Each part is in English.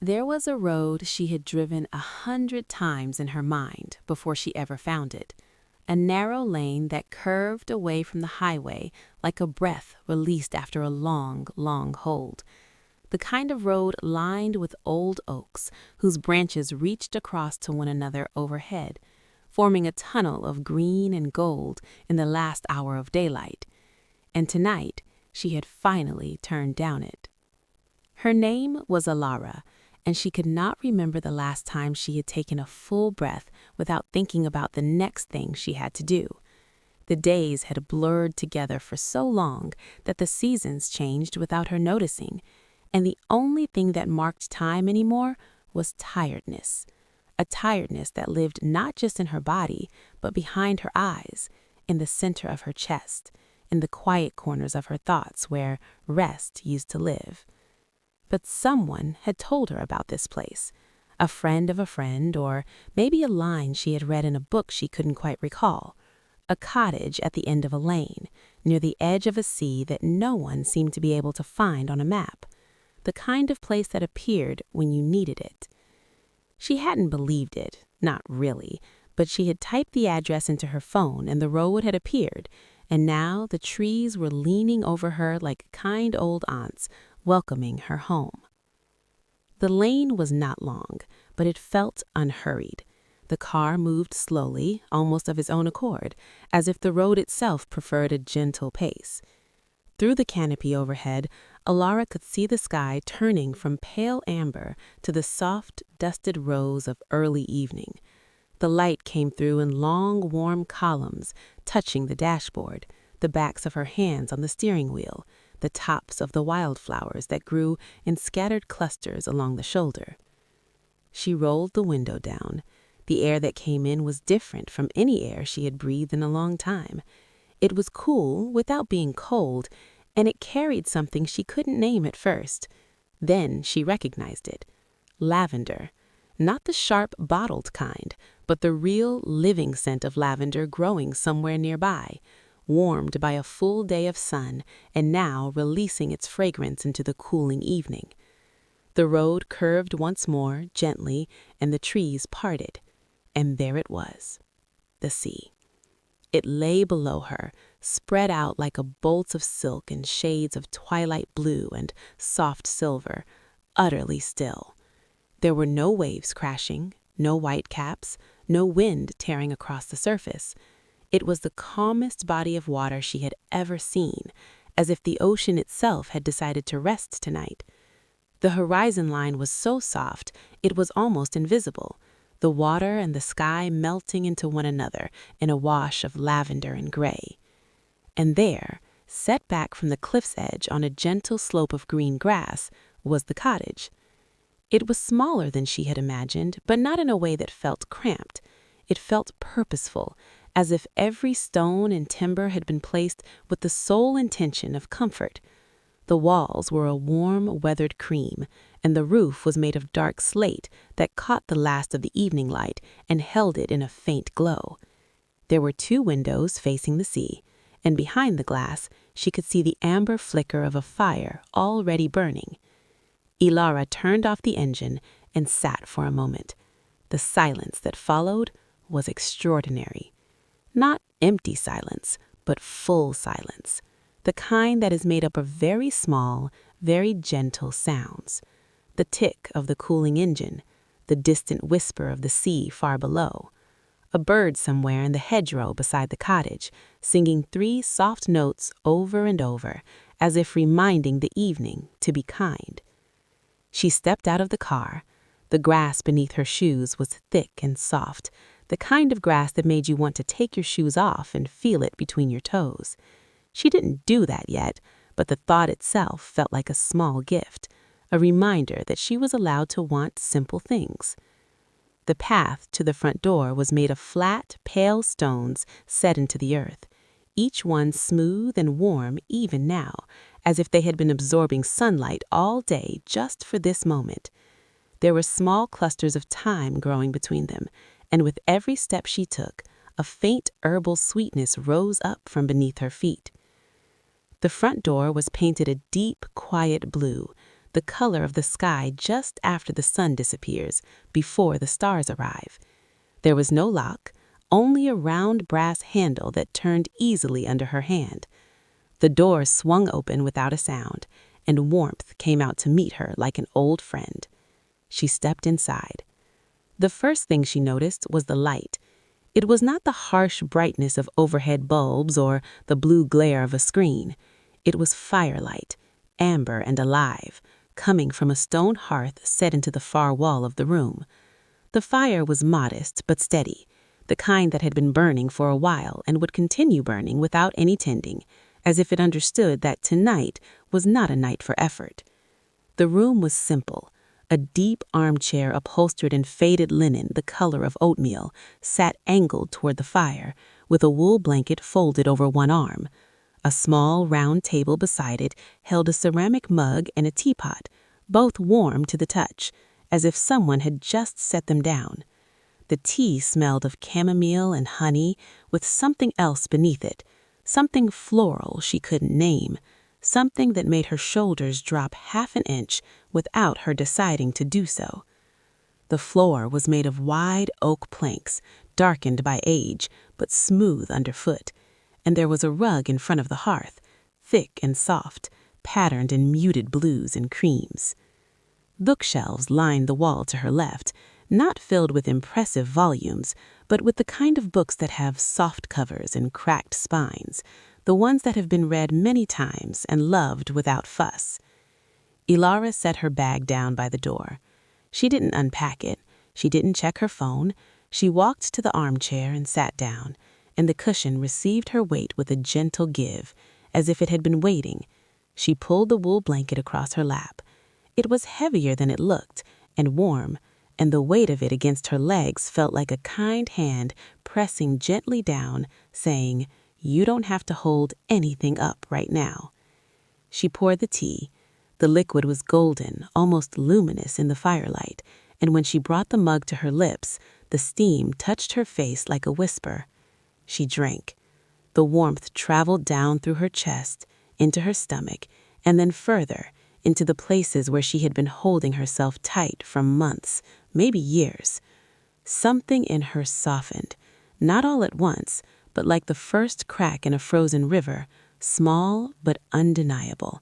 There was a road she had driven 100 times in her mind before she ever found it. A narrow lane that curved away from the highway like a breath released after a long, long hold. The kind of road lined with old oaks whose branches reached across to one another overhead, forming a tunnel of green and gold in the last hour of daylight. And tonight, she had finally turned down it. Her name was Elara, and she could not remember the last time she had taken a full breath without thinking about the next thing she had to do. The days had blurred together for so long that the seasons changed without her noticing, and the only thing that marked time anymore was tiredness. A tiredness that lived not just in her body, but behind her eyes, in the center of her chest, in the quiet corners of her thoughts where rest used to live. But someone had told her about this place, a friend of a friend, or maybe a line she had read in a book she couldn't quite recall. A cottage at the end of a lane, near the edge of a sea that no one seemed to be able to find on a map. The kind of place that appeared when you needed it. She hadn't believed it, not really, but she had typed the address into her phone and the road had appeared, and now the trees were leaning over her like kind old aunts, welcoming her home. The lane was not long, but it felt unhurried. The car moved slowly, almost of its own accord, as if the road itself preferred a gentle pace. Through the canopy overhead, Elara could see the sky turning from pale amber to the soft, dusted rose of early evening. The light came through in long, warm columns, touching the dashboard, the backs of her hands on the steering wheel, the tops of the wildflowers that grew in scattered clusters along the shoulder. She rolled the window down. The air that came in was different from any air she had breathed in a long time. It was cool without being cold, and it carried something she couldn't name at first. Then she recognized it. Lavender. Not the sharp, bottled kind, but the real, living scent of lavender growing somewhere nearby, warmed by a full day of sun and now releasing its fragrance into the cooling evening. The road curved once more, gently, and the trees parted. And there it was, the sea. It lay below her, spread out like a bolt of silk in shades of twilight blue and soft silver, utterly still. There were no waves crashing, no whitecaps, no wind tearing across the surface. It was the calmest body of water she had ever seen, as if the ocean itself had decided to rest tonight. The horizon line was so soft, it was almost invisible, the water and the sky melting into one another in a wash of lavender and gray. And there, set back from the cliff's edge on a gentle slope of green grass, was the cottage. It was smaller than she had imagined, but not in a way that felt cramped. It felt purposeful, as if every stone and timber had been placed with the sole intention of comfort. The walls were a warm, weathered cream, and the roof was made of dark slate that caught the last of the evening light and held it in a faint glow. There were 2 windows facing the sea, and behind the glass she could see the amber flicker of a fire already burning. Elara turned off the engine and sat for a moment. The silence that followed was extraordinary. Not empty silence, but full silence. The kind that is made up of very small, very gentle sounds. The tick of the cooling engine, the distant whisper of the sea far below. A bird somewhere in the hedgerow beside the cottage, singing 3 soft notes over and over, as if reminding the evening to be kind. She stepped out of the car. The grass beneath her shoes was thick and soft, the kind of grass that made you want to take your shoes off and feel it between your toes. She didn't do that yet, but the thought itself felt like a small gift, a reminder that she was allowed to want simple things. The path to the front door was made of flat, pale stones set into the earth, each one smooth and warm even now, as if they had been absorbing sunlight all day just for this moment. There were small clusters of thyme growing between them, and with every step she took, a faint herbal sweetness rose up from beneath her feet. The front door was painted a deep, quiet blue, the color of the sky just after the sun disappears, before the stars arrive. There was no lock, only a round brass handle that turned easily under her hand. The door swung open without a sound, and warmth came out to meet her like an old friend. She stepped inside. The first thing she noticed was the light. It was not the harsh brightness of overhead bulbs or the blue glare of a screen. It was firelight, amber and alive, coming from a stone hearth set into the far wall of the room. The fire was modest but steady, the kind that had been burning for a while and would continue burning without any tending, as if it understood that tonight was not a night for effort. The room was simple. A deep armchair upholstered in faded linen the color of oatmeal sat angled toward the fire, with a wool blanket folded over one arm. A small round table beside it held a ceramic mug and a teapot, both warm to the touch, as if someone had just set them down. The tea smelled of chamomile and honey, with something else beneath it, something floral she couldn't name, something that made her shoulders drop half an inch without her deciding to do so. The floor was made of wide oak planks, darkened by age, but smooth underfoot, and there was a rug in front of the hearth, thick and soft, patterned in muted blues and creams. Bookshelves lined the wall to her left, not filled with impressive volumes, but with the kind of books that have soft covers and cracked spines, the ones that have been read many times and loved without fuss. Elara set her bag down by the door. She didn't unpack it. She didn't check her phone. She walked to the armchair and sat down, and the cushion received her weight with a gentle give, as if it had been waiting. She pulled the wool blanket across her lap. It was heavier than it looked, and warm, and the weight of it against her legs felt like a kind hand pressing gently down, saying, "You don't have to hold anything up right now." She poured the tea. The liquid was golden, almost luminous in the firelight, and when she brought the mug to her lips, the steam touched her face like a whisper. She drank. The warmth traveled down through her chest, into her stomach, and then further, into the places where she had been holding herself tight for months, maybe years. Something in her softened, not all at once, but like the first crack in a frozen river, small but undeniable.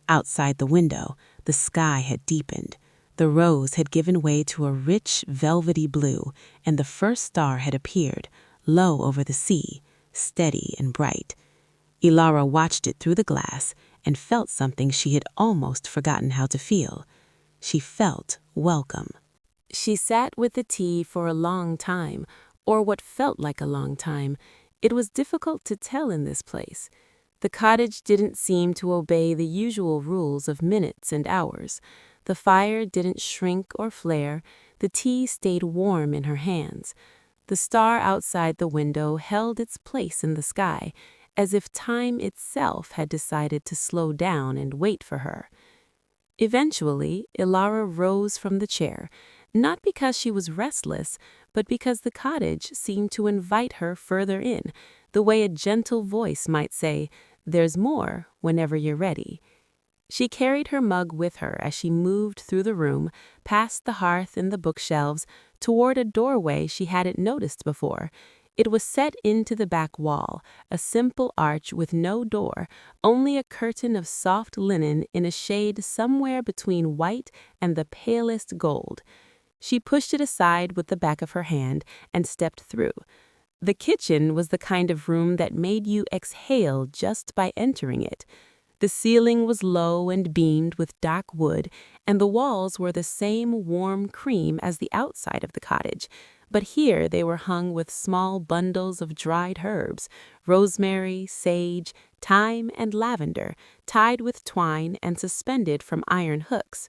Outside the window, the sky had deepened. The rose had given way to a rich, velvety blue, and the first star had appeared, low over the sea, steady and bright. Elara watched it through the glass and felt something she had almost forgotten how to feel. She felt welcome. She sat with the tea for a long time, or what felt like a long time. It was difficult to tell in this place. The cottage didn't seem to obey the usual rules of minutes and hours. The fire didn't shrink or flare. The tea stayed warm in her hands. The star outside the window held its place in the sky, as if time itself had decided to slow down and wait for her. Eventually, Elara rose from the chair, not because she was restless, but because the cottage seemed to invite her further in, the way a gentle voice might say, "There's more whenever you're ready." She carried her mug with her as she moved through the room, past the hearth and the bookshelves, toward a doorway she hadn't noticed before. It was set into the back wall, a simple arch with no door, only a curtain of soft linen in a shade somewhere between white and the palest gold. She pushed it aside with the back of her hand and stepped through. The kitchen was the kind of room that made you exhale just by entering it. The ceiling was low and beamed with dark wood, and the walls were the same warm cream as the outside of the cottage, but here they were hung with small bundles of dried herbs, rosemary, sage, thyme, and lavender, tied with twine and suspended from iron hooks.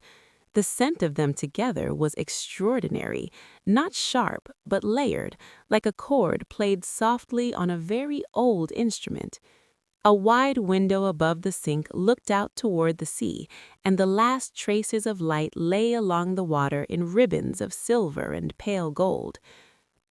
The scent of them together was extraordinary, not sharp, but layered, like a chord played softly on a very old instrument. A wide window above the sink looked out toward the sea, and the last traces of light lay along the water in ribbons of silver and pale gold.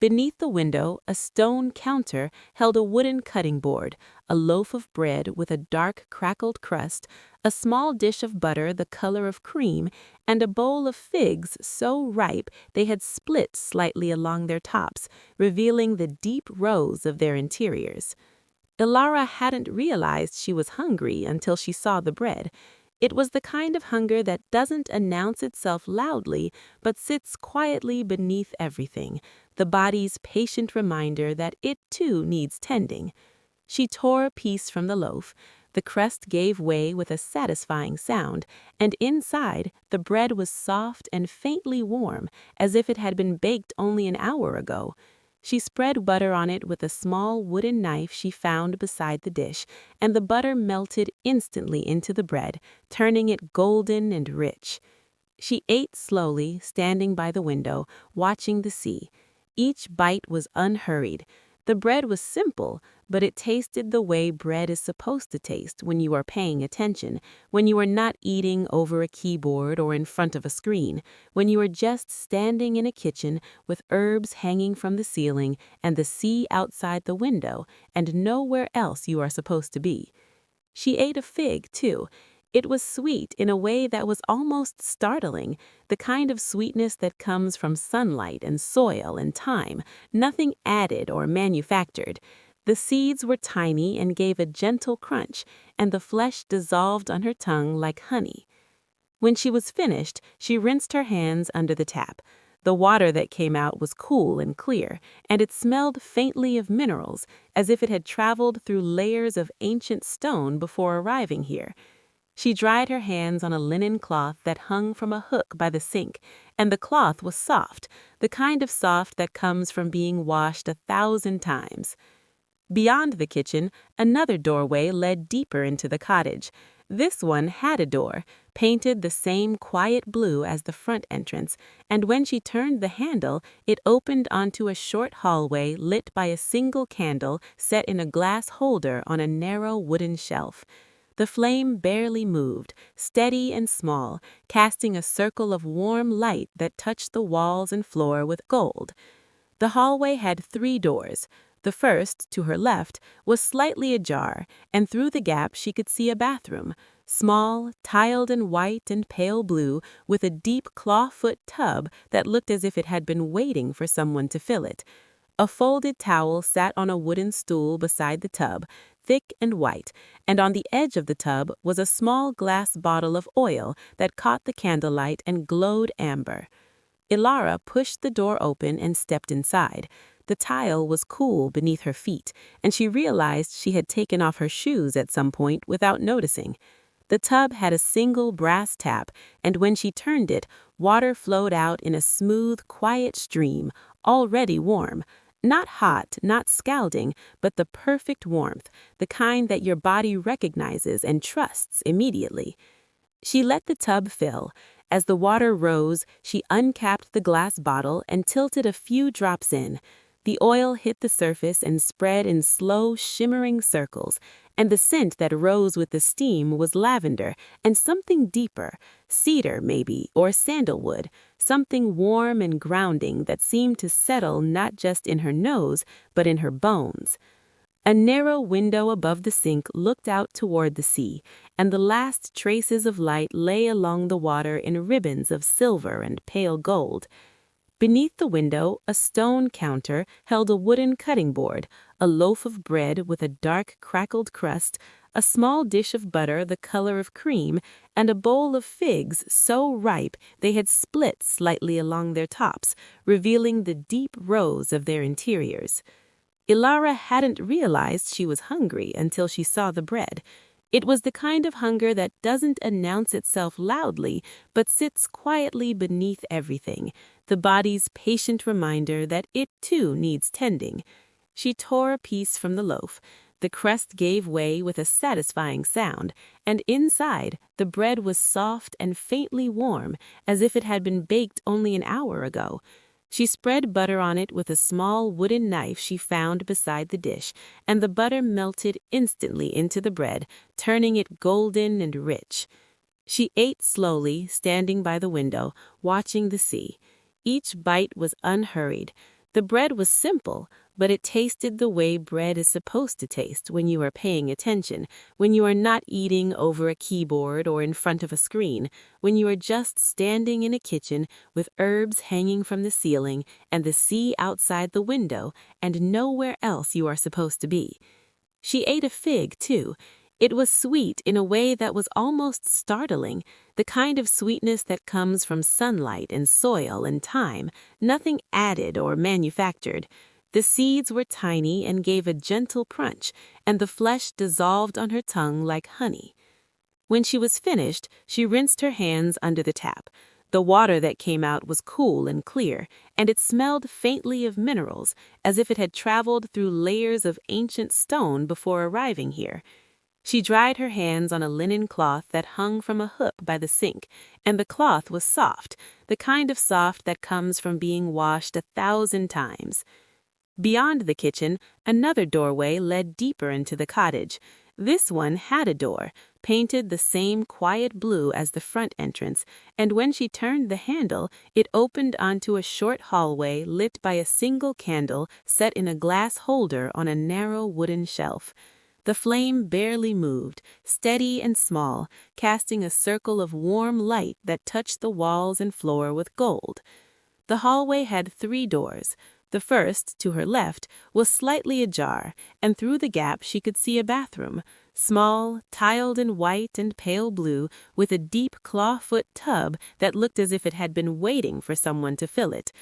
Beneath the window, a stone counter held a wooden cutting board, a loaf of bread with a dark crackled crust, a small dish of butter the color of cream, and a bowl of figs so ripe they had split slightly along their tops, revealing the deep rows of their interiors. Elara hadn't realized she was hungry until she saw the bread. It was the kind of hunger that doesn't announce itself loudly, but sits quietly beneath everything, the body's patient reminder that it too needs tending. She tore a piece from the loaf. The crust gave way with a satisfying sound, and inside, the bread was soft and faintly warm, as if it had been baked only an hour ago. She spread butter on it with a small wooden knife she found beside the dish, and the butter melted instantly into the bread, turning it golden and rich. She ate slowly, standing by the window, watching the sea. Each bite was unhurried. The bread was simple, but it tasted the way bread is supposed to taste when you are paying attention, when you are not eating over a keyboard or in front of a screen, when you are just standing in a kitchen with herbs hanging from the ceiling and the sea outside the window and nowhere else you are supposed to be. She ate a fig, too. It was sweet in a way that was almost startling, the kind of sweetness that comes from sunlight and soil and time, nothing added or manufactured. The seeds were tiny and gave a gentle crunch, and the flesh dissolved on her tongue like honey. When she was finished, she rinsed her hands under the tap. The water that came out was cool and clear, and it smelled faintly of minerals, as if it had traveled through layers of ancient stone before arriving here. She dried her hands on a linen cloth that hung from a hook by the sink, and the cloth was soft, the kind of soft that comes from being washed 1,000 times. Beyond the kitchen, another doorway led deeper into the cottage. This one had a door, painted the same quiet blue as the front entrance, and when she turned the handle, it opened onto a short hallway lit by a single candle set in a glass holder on a narrow wooden shelf. The flame barely moved, steady and small, casting a circle of warm light that touched the walls and floor with gold. The hallway had 3 doors. The first, to her left, was slightly ajar, and through the gap she could see a bathroom, small, tiled in white and pale blue, with a deep clawfoot tub that looked as if it had been waiting for someone to fill it. A folded towel sat on a wooden stool beside the tub, thick and white, and on the edge of the tub was a small glass bottle of oil that caught the candlelight and glowed amber. Elara pushed the door open and stepped inside. The tile was cool beneath her feet, and she realized she had taken off her shoes at some point without noticing. The tub had a single brass tap, and when she turned it, water flowed out in a smooth, quiet stream, already warm. Not hot, not scalding, but the perfect warmth, the kind that your body recognizes and trusts immediately. She let the tub fill. As the water rose, she uncapped the glass bottle and tilted a few drops in. The oil hit the surface and spread in slow, shimmering circles, and the scent that rose with the steam was lavender and something deeper, cedar maybe, or sandalwood, something warm and grounding that seemed to settle not just in her nose, but in her bones. A narrow window above the sink looked out toward the sea, and the last traces of light lay along the water in ribbons of silver and pale gold. Beneath the window, a stone counter held a wooden cutting board, a loaf of bread with a dark crackled crust, a small dish of butter the color of cream, and a bowl of figs so ripe they had split slightly along their tops, revealing the deep rows of their interiors. Elara hadn't realized she was hungry until she saw the bread. It was the kind of hunger that doesn't announce itself loudly, but sits quietly beneath everything, the body's patient reminder that it too needs tending. She tore a piece from the loaf. The crust gave way with a satisfying sound, and inside, the bread was soft and faintly warm, as if it had been baked only an hour ago. She spread butter on it with a small wooden knife she found beside the dish, and the butter melted instantly into the bread, turning it golden and rich. She ate slowly, standing by the window, watching the sea. Each bite was unhurried. The bread was simple, but it tasted the way bread is supposed to taste when you are paying attention, when you are not eating over a keyboard or in front of a screen, when you are just standing in a kitchen with herbs hanging from the ceiling and the sea outside the window and nowhere else you are supposed to be. She ate a fig, too. It was sweet in a way that was almost startling, the kind of sweetness that comes from sunlight and soil and time, nothing added or manufactured. The seeds were tiny and gave a gentle crunch, and the flesh dissolved on her tongue like honey. When she was finished, she rinsed her hands under the tap. The water that came out was cool and clear, and it smelled faintly of minerals, as if it had traveled through layers of ancient stone before arriving here. She dried her hands on a linen cloth that hung from a hook by the sink, and the cloth was soft, the kind of soft that comes from being washed 1,000 times. Beyond the kitchen, another doorway led deeper into the cottage. This one had a door, painted the same quiet blue as the front entrance, and when she turned the handle, it opened onto a short hallway lit by a single candle set in a glass holder on a narrow wooden shelf. The flame barely moved, steady and small, casting a circle of warm light that touched the walls and floor with gold. The hallway had 3 doors. The first, to her left, was slightly ajar, and through the gap she could see a bathroom, small, tiled in white and pale blue, with a deep clawfoot tub that looked as if it had been waiting for someone to fill it.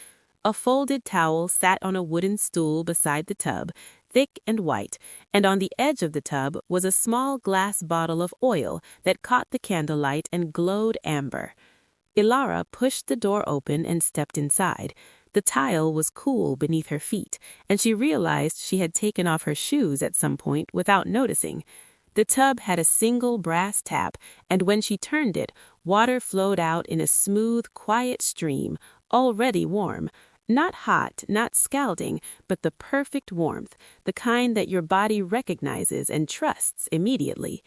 A folded towel sat on a wooden stool beside the tub, thick and white, and on the edge of the tub was a small glass bottle of oil that caught the candlelight and glowed amber. Elara pushed the door open and stepped inside. The tile was cool beneath her feet, and she realized she had taken off her shoes at some point without noticing. The tub had a single brass tap, and when she turned it, water flowed out in a smooth, quiet stream, already warm. Not hot, not scalding, but the perfect warmth, the kind that your body recognizes and trusts immediately.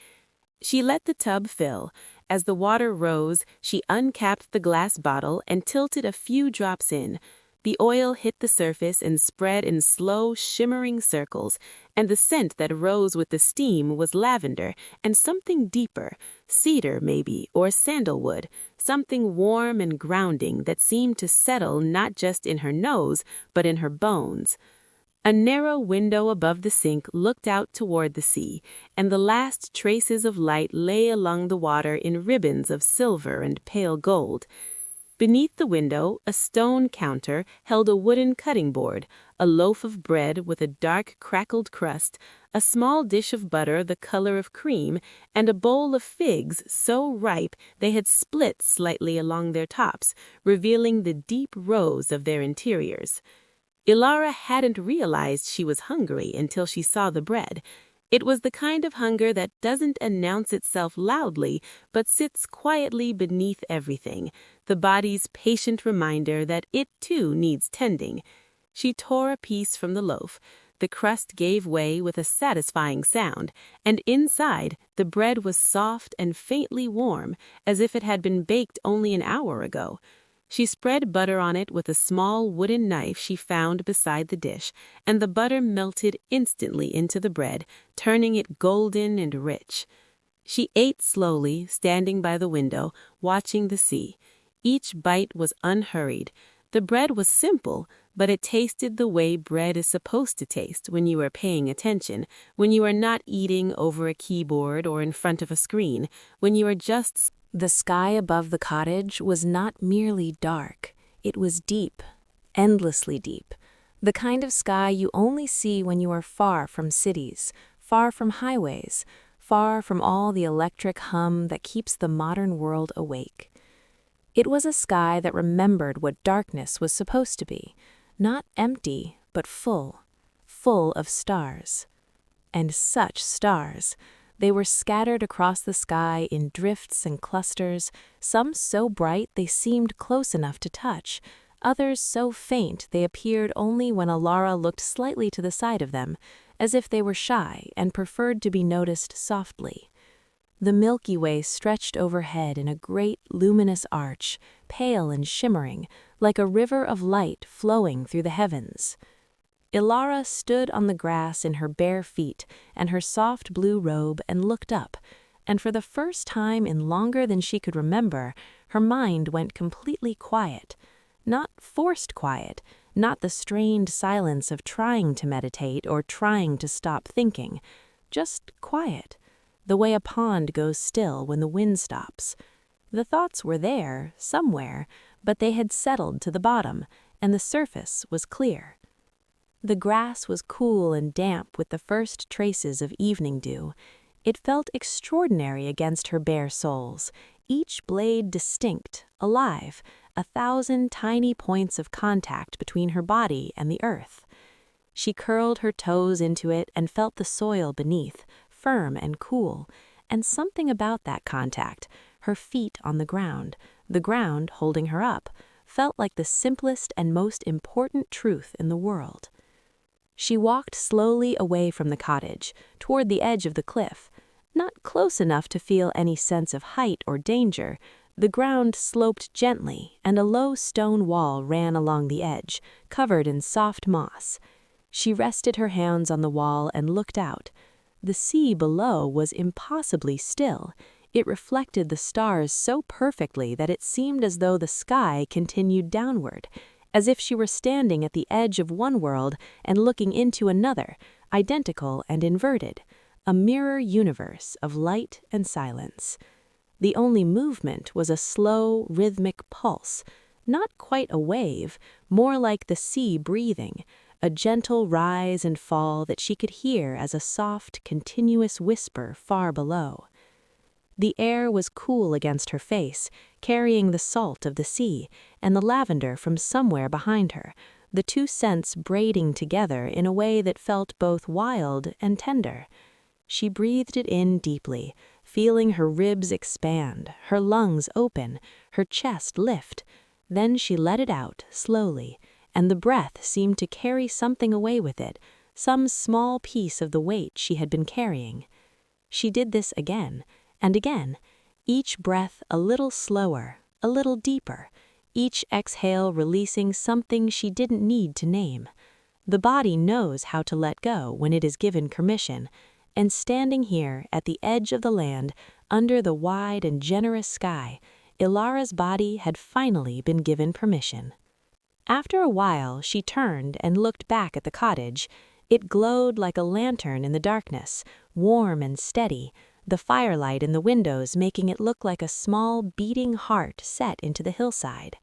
She let the tub fill. As the water rose, she uncapped the glass bottle and tilted a few drops in. The oil hit the surface and spread in slow, shimmering circles, and the scent that rose with the steam was lavender and something deeper, cedar maybe, or sandalwood, something warm and grounding that seemed to settle not just in her nose, but in her bones. A narrow window above the sink looked out toward the sea, and the last traces of light lay along the water in ribbons of silver and pale gold. Beneath the window, a stone counter held a wooden cutting board, a loaf of bread with a dark crackled crust, a small dish of butter the color of cream, and a bowl of figs so ripe they had split slightly along their tops, revealing the deep rose of their interiors. Elara hadn't realized she was hungry until she saw the bread. It was the kind of hunger that doesn't announce itself loudly, but sits quietly beneath everything, the body's patient reminder that it too needs tending. She tore a piece from the loaf. The crust gave way with a satisfying sound, and inside, the bread was soft and faintly warm, as if it had been baked only an hour ago. She spread butter on it with a small wooden knife she found beside the dish, and the butter melted instantly into the bread, turning it golden and rich. She ate slowly, standing by the window, watching the sea. Each bite was unhurried. The bread was simple, but it tasted the way bread is supposed to taste when you are paying attention, when you are not eating over a keyboard or in front of a screen, when you are just... The sky above the cottage was not merely dark, it was deep, endlessly deep, the kind of sky you only see when you are far from cities, far from highways, far from all the electric hum that keeps the modern world awake. It was a sky that remembered what darkness was supposed to be, not empty, but full, full of stars. And such stars! They were scattered across the sky in drifts and clusters, some so bright they seemed close enough to touch, others so faint they appeared only when Elara looked slightly to the side of them, as if they were shy and preferred to be noticed softly. The Milky Way stretched overhead in a great luminous arch, pale and shimmering, like a river of light flowing through the heavens. Elara stood on the grass in her bare feet and her soft blue robe and looked up, and for the first time in longer than she could remember, her mind went completely quiet. Not forced quiet, not the strained silence of trying to meditate or trying to stop thinking, just quiet, the way a pond goes still when the wind stops. The thoughts were there, somewhere, but they had settled to the bottom, and the surface was clear. The grass was cool and damp with the first traces of evening dew. It felt extraordinary against her bare soles, each blade distinct, alive, 1,000 tiny points of contact between her body and the earth. She curled her toes into it and felt the soil beneath, firm and cool, and something about that contact, her feet on the ground holding her up, felt like the simplest and most important truth in the world. She walked slowly away from the cottage, toward the edge of the cliff, not close enough to feel any sense of height or danger. The ground sloped gently, and a low stone wall ran along the edge, covered in soft moss. She rested her hands on the wall and looked out. The sea below was impossibly still. It reflected the stars so perfectly that it seemed as though the sky continued downward, as if she were standing at the edge of one world and looking into another, identical and inverted, a mirror universe of light and silence. The only movement was a slow, rhythmic pulse, not quite a wave, more like the sea breathing, a gentle rise and fall that she could hear as a soft, continuous whisper far below. The air was cool against her face, carrying the salt of the sea and the lavender from somewhere behind her, the two scents braiding together in a way that felt both wild and tender. She breathed it in deeply, feeling her ribs expand, her lungs open, her chest lift. Then she let it out, slowly, and the breath seemed to carry something away with it, some small piece of the weight she had been carrying. She did this again, and again, each breath a little slower, a little deeper, each exhale releasing something she didn't need to name. The body knows how to let go when it is given permission, and standing here at the edge of the land, under the wide and generous sky, Elara's body had finally been given permission. After a while, she turned and looked back at the cottage. It glowed like a lantern in the darkness, warm and steady, the firelight in the windows making it look like a small beating heart set into the hillside.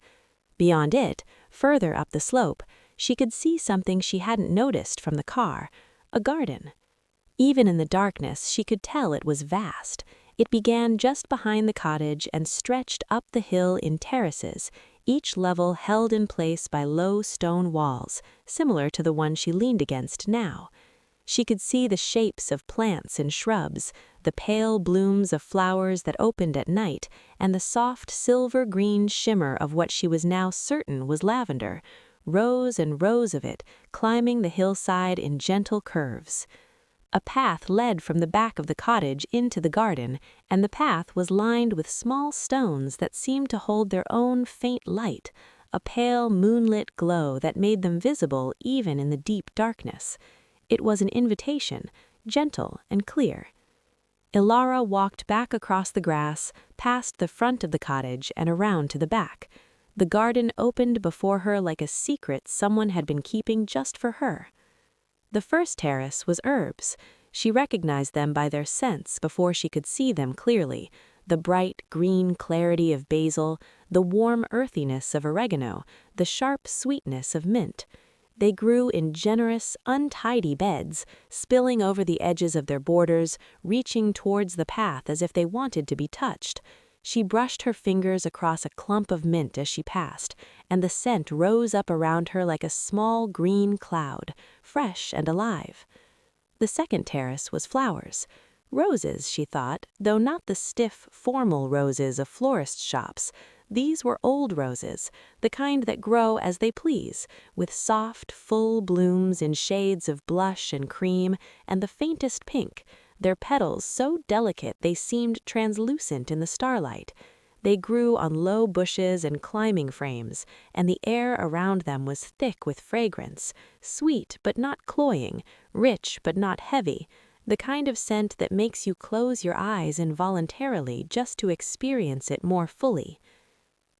Beyond it, further up the slope, she could see something she hadn't noticed from the car, a garden. Even in the darkness, she could tell it was vast. It began just behind the cottage and stretched up the hill in terraces, each level held in place by low stone walls, similar to the one she leaned against now. She could see the shapes of plants and shrubs, the pale blooms of flowers that opened at night, and the soft silver-green shimmer of what she was now certain was lavender, rows and rows of it, climbing the hillside in gentle curves. A path led from the back of the cottage into the garden, and the path was lined with small stones that seemed to hold their own faint light, a pale moonlit glow that made them visible even in the deep darkness. It was an invitation, gentle and clear. Elara walked back across the grass, past the front of the cottage and around to the back. The garden opened before her like a secret someone had been keeping just for her. The first terrace was herbs. She recognized them by their scents before she could see them clearly, the bright green clarity of basil, the warm earthiness of oregano, the sharp sweetness of mint. They grew in generous, untidy beds, spilling over the edges of their borders, reaching towards the path as if they wanted to be touched. She brushed her fingers across a clump of mint as she passed, and the scent rose up around her like a small green cloud, fresh and alive. The second terrace was flowers. Roses, she thought, though not the stiff, formal roses of florist shops. These were old roses, the kind that grow as they please, with soft, full blooms in shades of blush and cream and the faintest pink, their petals so delicate they seemed translucent in the starlight. They grew on low bushes and climbing frames, and the air around them was thick with fragrance, sweet but not cloying, rich but not heavy, the kind of scent that makes you close your eyes involuntarily just to experience it more fully.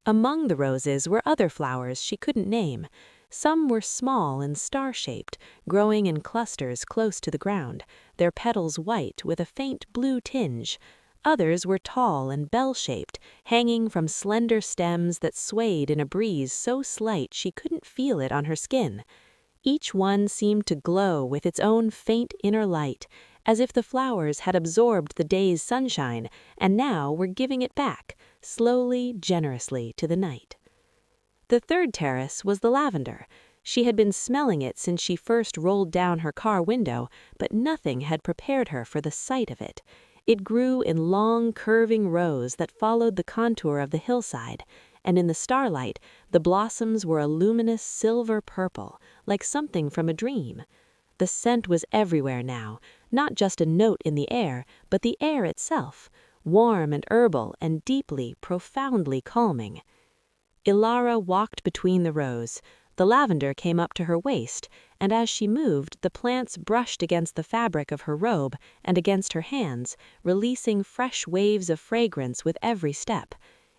Among the roses were other flowers she couldn't name. Some were small and star-shaped, growing in clusters close to the ground, their petals white with a faint blue tinge. Others were tall and bell-shaped, hanging from slender stems that swayed in a breeze so slight she couldn't feel it on her skin. Each one seemed to glow with its own faint inner light, as if the flowers had absorbed the day's sunshine and now were giving it back, slowly, generously, to the night. The third terrace was the lavender. She had been smelling it since she first rolled down her car window, but nothing had prepared her for the sight of it. It grew in long, curving rows that followed the contour of the hillside, and in the starlight, the blossoms were a luminous silver purple, like something from a dream. The scent was everywhere now, not just a note in the air, but the air itself, warm and herbal and deeply, profoundly calming. Elara walked between the rows. The lavender came up to her waist, and as she moved, the plants brushed against the fabric of her robe and against her hands, releasing fresh waves of fragrance with every step.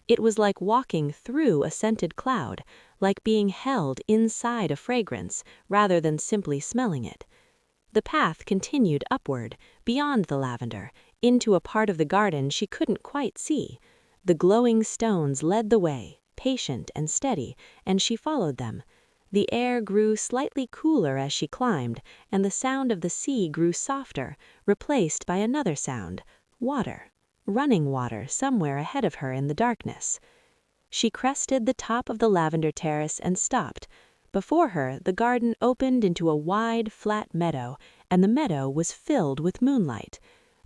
It was like walking through a scented cloud, like being held inside a fragrance, rather than simply smelling it. The path continued upward, beyond the lavender, into a part of the garden she couldn't quite see. The glowing stones led the way, patient and steady, and she followed them. The air grew slightly cooler as she climbed, and the sound of the sea grew softer, replaced by another sound, water, running water somewhere ahead of her in the darkness. She crested the top of the lavender terrace and stopped. Before her, the garden opened into a wide, flat meadow, and the meadow was filled with moonlight.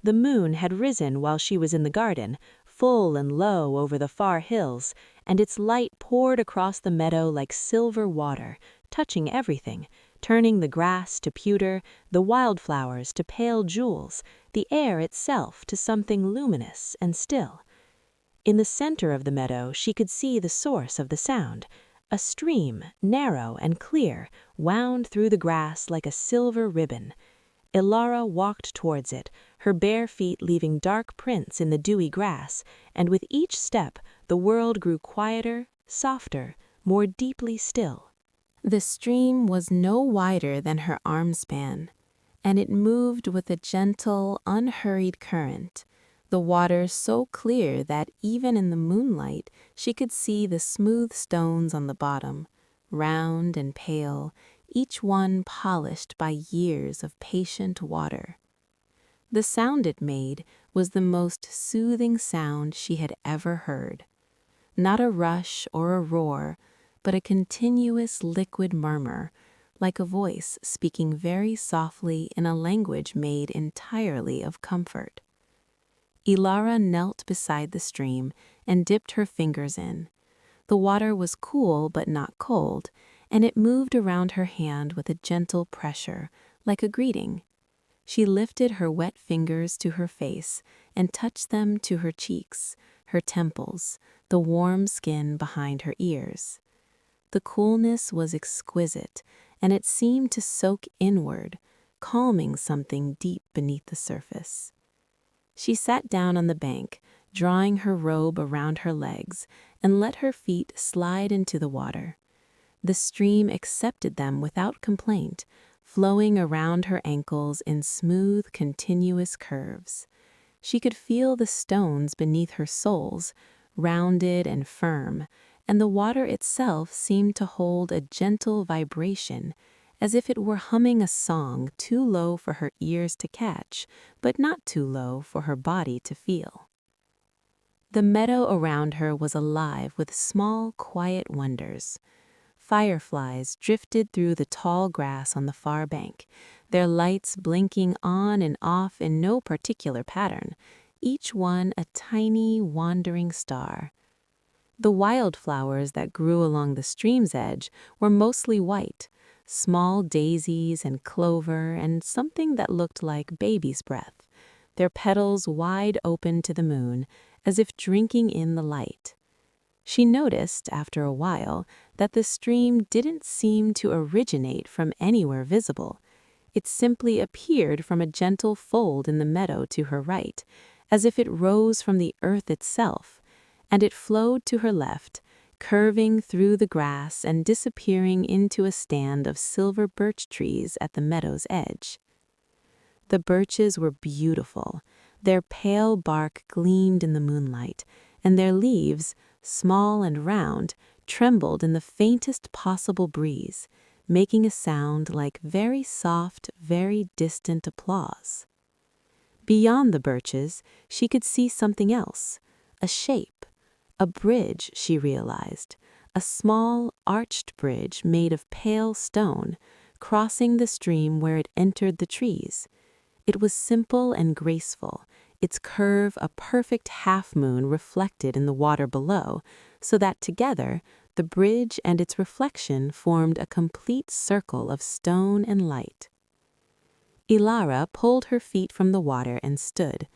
The moon had risen while she was in the garden, full and low over the far hills, and its light poured across the meadow like silver water, touching everything, turning the grass to pewter, the wildflowers to pale jewels, the air itself to something luminous and still. In the center of the meadow she could see the source of the sound. A stream, narrow and clear, wound through the grass like a silver ribbon. Elara walked towards it, her bare feet leaving dark prints in the dewy grass, and with each step the world grew quieter, softer, more deeply still. The stream was no wider than her arm span, and it moved with a gentle, unhurried current, the water so clear that even in the moonlight she could see the smooth stones on the bottom, round and pale, each one polished by years of patient water. The sound it made was the most soothing sound she had ever heard. Not a rush or a roar, but a continuous liquid murmur, like a voice speaking very softly in a language made entirely of comfort. Elara knelt beside the stream and dipped her fingers in. The water was cool but not cold, and it moved around her hand with a gentle pressure, like a greeting. She lifted her wet fingers to her face and touched them to her cheeks, her temples, the warm skin behind her ears. The coolness was exquisite, and it seemed to soak inward, calming something deep beneath the surface. She sat down on the bank, drawing her robe around her legs, and let her feet slide into the water. The stream accepted them without complaint, flowing around her ankles in smooth, continuous curves. She could feel the stones beneath her soles, rounded and firm, and the water itself seemed to hold a gentle vibration, as if it were humming a song too low for her ears to catch, but not too low for her body to feel. The meadow around her was alive with small, quiet wonders. Fireflies drifted through the tall grass on the far bank, their lights blinking on and off in no particular pattern, each one a tiny, wandering star. The wildflowers that grew along the stream's edge were mostly white, small daisies and clover and something that looked like baby's breath. their petals wide open to the moon, as if drinking in the light. She noticed, after a while, that the stream didn't seem to originate from anywhere visible. It simply appeared from a gentle fold in the meadow to her right, as if it rose from the earth itself, and it flowed to her left, curving through the grass and disappearing into a stand of silver birch trees at the meadow's edge. The birches were beautiful. Their pale bark gleamed in the moonlight, and their leaves, small and round, trembled in the faintest possible breeze, making a sound like very soft, very distant applause. Beyond the birches, she could see something else, a shape, a bridge, she realized, a small, arched bridge made of pale stone, crossing the stream where it entered the trees. It was simple and graceful, its curve a perfect half-moon reflected in the water below, so that together, the bridge and its reflection formed a complete circle of stone and light. Elara pulled her feet from the water and stood.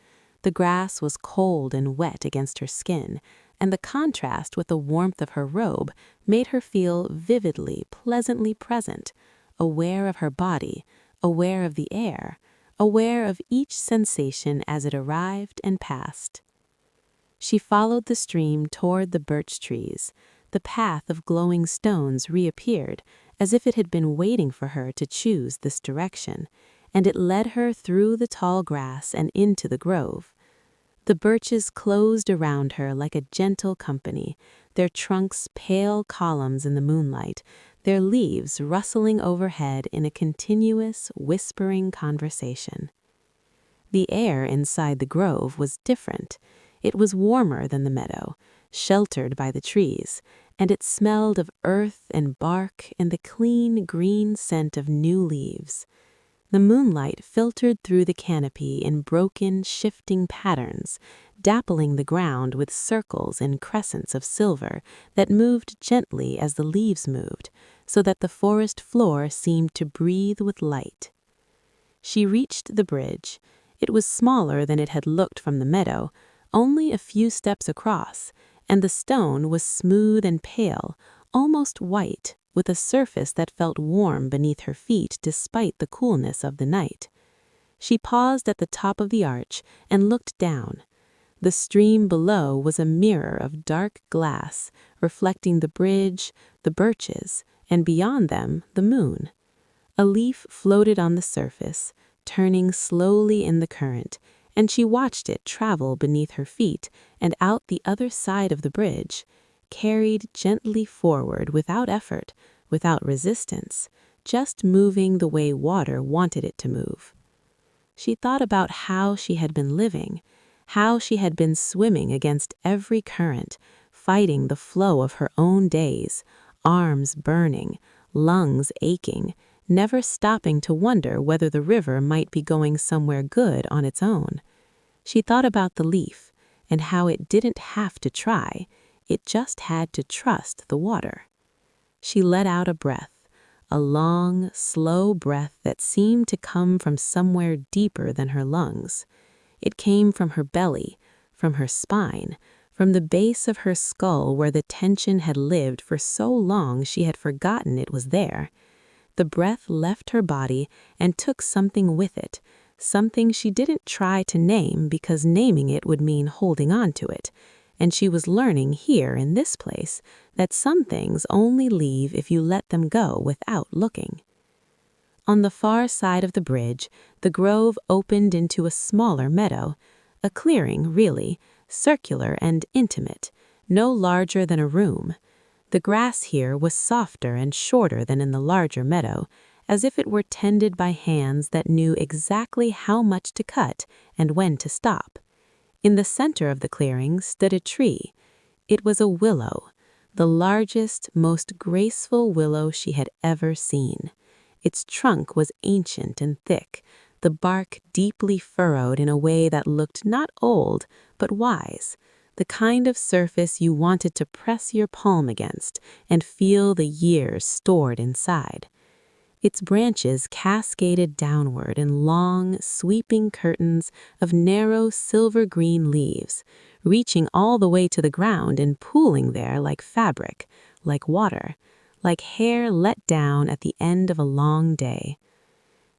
The grass was cold and wet against her skin, and the contrast with the warmth of her robe made her feel vividly, pleasantly present, aware of her body, aware of the air, aware of each sensation as it arrived and passed. She followed the stream toward the birch trees. The path of glowing stones reappeared, as if it had been waiting for her to choose this direction, and it led her through the tall grass and into the grove. The birches closed around her like a gentle company, their trunks pale columns in the moonlight, their leaves rustling overhead in a continuous, whispering conversation. The air inside the grove was different. It was warmer than the meadow, sheltered by the trees, and it smelled of earth and bark and the clean green scent of new leaves. The moonlight filtered through the canopy in broken, shifting patterns, dappling the ground with circles and crescents of silver that moved gently as the leaves moved, so that the forest floor seemed to breathe with light. She reached the bridge. It was smaller than it had looked from the meadow, only a few steps across, and the stone was smooth and pale, almost white, with a surface that felt warm beneath her feet despite the coolness of the night. She paused at the top of the arch and looked down. The stream below was a mirror of dark glass, reflecting the bridge, the birches, and beyond them, the moon. A leaf floated on the surface, turning slowly in the current, and she watched it travel beneath her feet and out the other side of the bridge, carried gently forward without effort, without resistance, just moving the way water wanted it to move. She thought about how she had been living, how she had been swimming against every current, fighting the flow of her own days, arms burning, lungs aching, never stopping to wonder whether the river might be going somewhere good on its own. She thought about the leaf and how it didn't have to try, it just had to trust the water. She let out a breath, a long, slow breath that seemed to come from somewhere deeper than her lungs. It came from her belly, from her spine, from the base of her skull where the tension had lived for so long she had forgotten it was there. The breath left her body and took something with it, something she didn't try to name because naming it would mean holding on to it. And she was learning here in this place that some things only leave if you let them go without looking. On the far side of the bridge, the grove opened into a smaller meadow, a clearing, really, circular and intimate, no larger than a room. The grass here was softer and shorter than in the larger meadow, as if it were tended by hands that knew exactly how much to cut and when to stop. In the center of the clearing stood a tree. It was a willow, the largest, most graceful willow she had ever seen. Its trunk was ancient and thick, the bark deeply furrowed in a way that looked not old, but wise, the kind of surface you wanted to press your palm against and feel the years stored inside. Its branches cascaded downward in long, sweeping curtains of narrow silver-green leaves, reaching all the way to the ground and pooling there like fabric, like water, like hair let down at the end of a long day.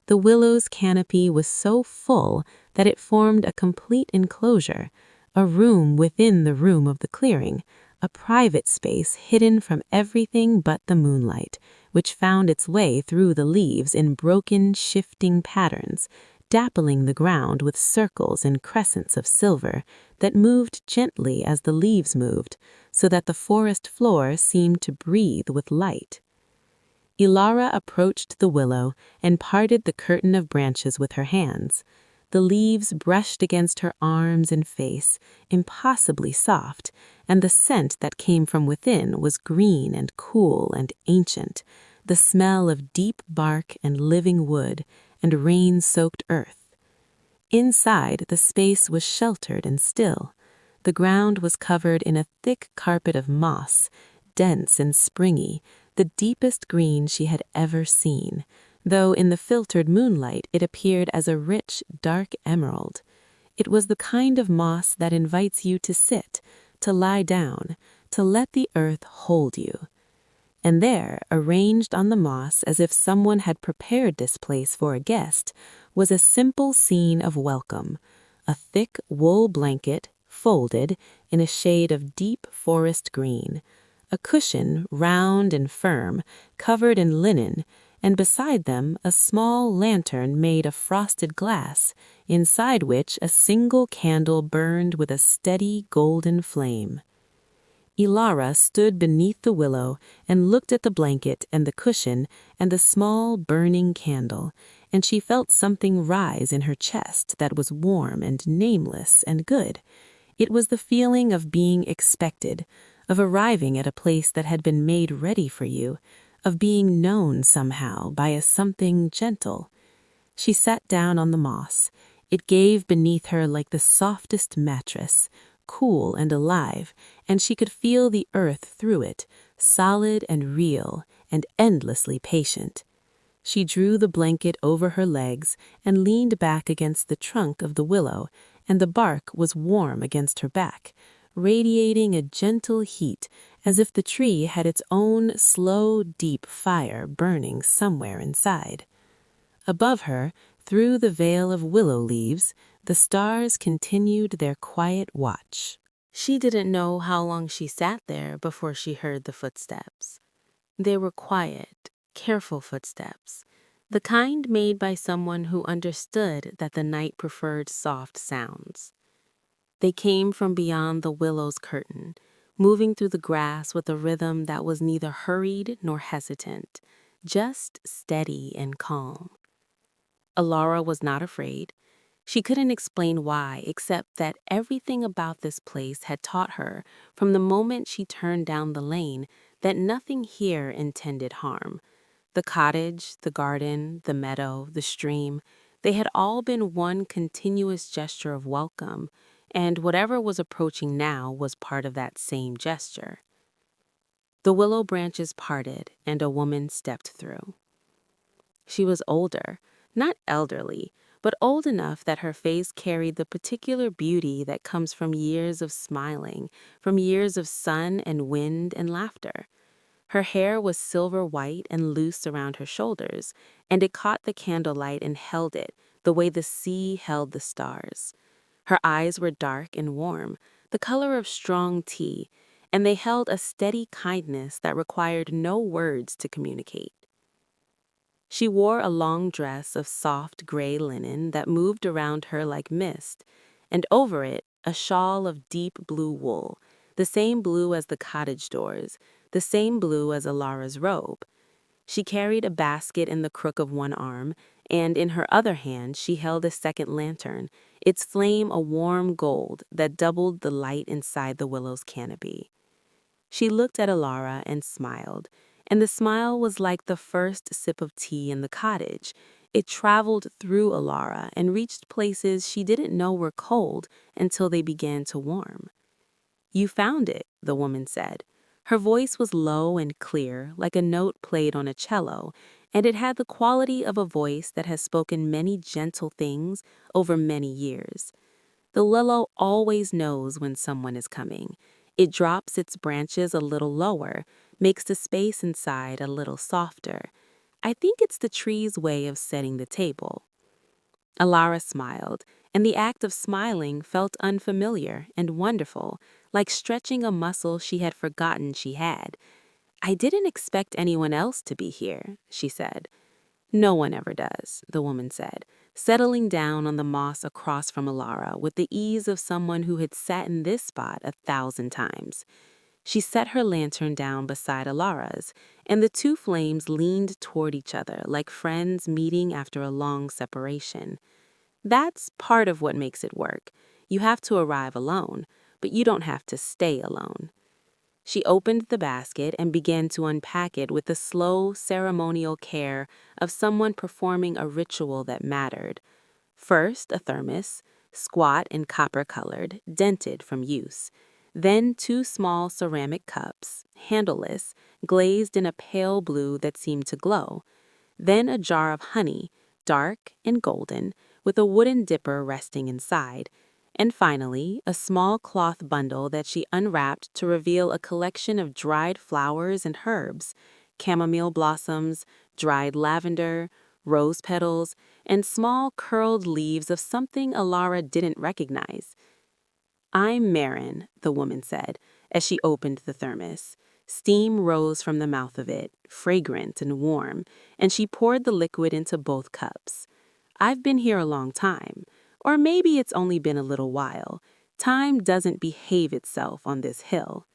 The willow's canopy was so full that it formed a complete enclosure, a room within the room of the clearing, a private space hidden from everything but the moonlight, which found its way through the leaves in broken, shifting patterns, dappling the ground with circles and crescents of silver that moved gently as the leaves moved, so that the forest floor seemed to breathe with light. Elara approached the willow and parted the curtain of branches with her hands. The leaves brushed against her arms and face, impossibly soft, and the scent that came from within was green and cool and ancient, the smell of deep bark and living wood and rain-soaked earth. Inside, the space was sheltered and still. The ground was covered in a thick carpet of moss, dense and springy, the deepest green she had ever seen, though in the filtered moonlight it appeared as a rich, dark emerald. It was the kind of moss that invites you to sit, to lie down, to let the earth hold you. And there, arranged on the moss as if someone had prepared this place for a guest, was a simple scene of welcome, a thick wool blanket folded in a shade of deep forest green, a cushion, round and firm, covered in linen, and beside them a small lantern made of frosted glass, inside which a single candle burned with a steady golden flame. Elara stood beneath the willow and looked at the blanket and the cushion and the small burning candle, and she felt something rise in her chest that was warm and nameless and good. It was the feeling of being expected, of arriving at a place that had been made ready for you, of being known somehow by a something gentle. She sat down on the moss. It gave beneath her like the softest mattress, cool and alive, and she could feel the earth through it, solid and real and endlessly patient. She drew the blanket over her legs and leaned back against the trunk of the willow, and the bark was warm against her back, radiating a gentle heat as if the tree had its own slow, deep fire burning somewhere inside. Above her, through the veil of willow leaves, the stars continued their quiet watch. She didn't know how long she sat there before she heard the footsteps. They were quiet, careful footsteps, the kind made by someone who understood that the night preferred soft sounds. They came from beyond the willow's curtain, moving through the grass with a rhythm that was neither hurried nor hesitant, just steady and calm. Elara was not afraid. She couldn't explain why, except that everything about this place had taught her, from the moment she turned down the lane, that nothing here intended harm. The cottage, the garden, the meadow, the stream, they had all been one continuous gesture of welcome, and whatever was approaching now was part of that same gesture. The willow branches parted, and a woman stepped through. She was older, not elderly, but old enough that her face carried the particular beauty that comes from years of smiling, from years of sun and wind and laughter. Her hair was silver white and loose around her shoulders, and it caught the candlelight and held it, the way the sea held the stars. Her eyes were dark and warm, the color of strong tea, and they held a steady kindness that required no words to communicate. She wore a long dress of soft gray linen that moved around her like mist, and over it a shawl of deep blue wool, the same blue as the cottage doors, the same blue as Elara's robe. She carried a basket in the crook of one arm, and in her other hand she held a second lantern, its flame a warm gold that doubled the light inside the willow's canopy. She looked at Elara and smiled, and the smile was like the first sip of tea in the cottage. It traveled through Elara and reached places she didn't know were cold until they began to warm. "You found it," the woman said. Her voice was low and clear, like a note played on a cello, and it had the quality of a voice that has spoken many gentle things over many years. The willow always knows when someone is coming. It drops its branches a little lower, makes the space inside a little softer. I think it's the tree's way of setting the table. Elara smiled, and the act of smiling felt unfamiliar and wonderful, like stretching a muscle she had forgotten she had. "I didn't expect anyone else to be here," she said. "No one ever does," the woman said, settling down on the moss across from Elara with the ease of someone who had sat in this spot 1,000 times. She set her lantern down beside Elara's, and the two flames leaned toward each other like friends meeting after a long separation. That's part of what makes it work. You have to arrive alone, but you don't have to stay alone. She opened the basket and began to unpack it with the slow, ceremonial care of someone performing a ritual that mattered. First, a thermos, squat and copper-colored, dented from use. Then 2 small ceramic cups, handleless, glazed in a pale blue that seemed to glow. Then a jar of honey, dark and golden, with a wooden dipper resting inside. And finally, a small cloth bundle that she unwrapped to reveal a collection of dried flowers and herbs, chamomile blossoms, dried lavender, rose petals, and small curled leaves of something Elara didn't recognize. "I'm Marin," the woman said, as she opened the thermos. Steam rose from the mouth of it, fragrant and warm, and she poured the liquid into both cups. "I've been here a long time, or maybe it's only been a little while. Time doesn't behave itself on this hill."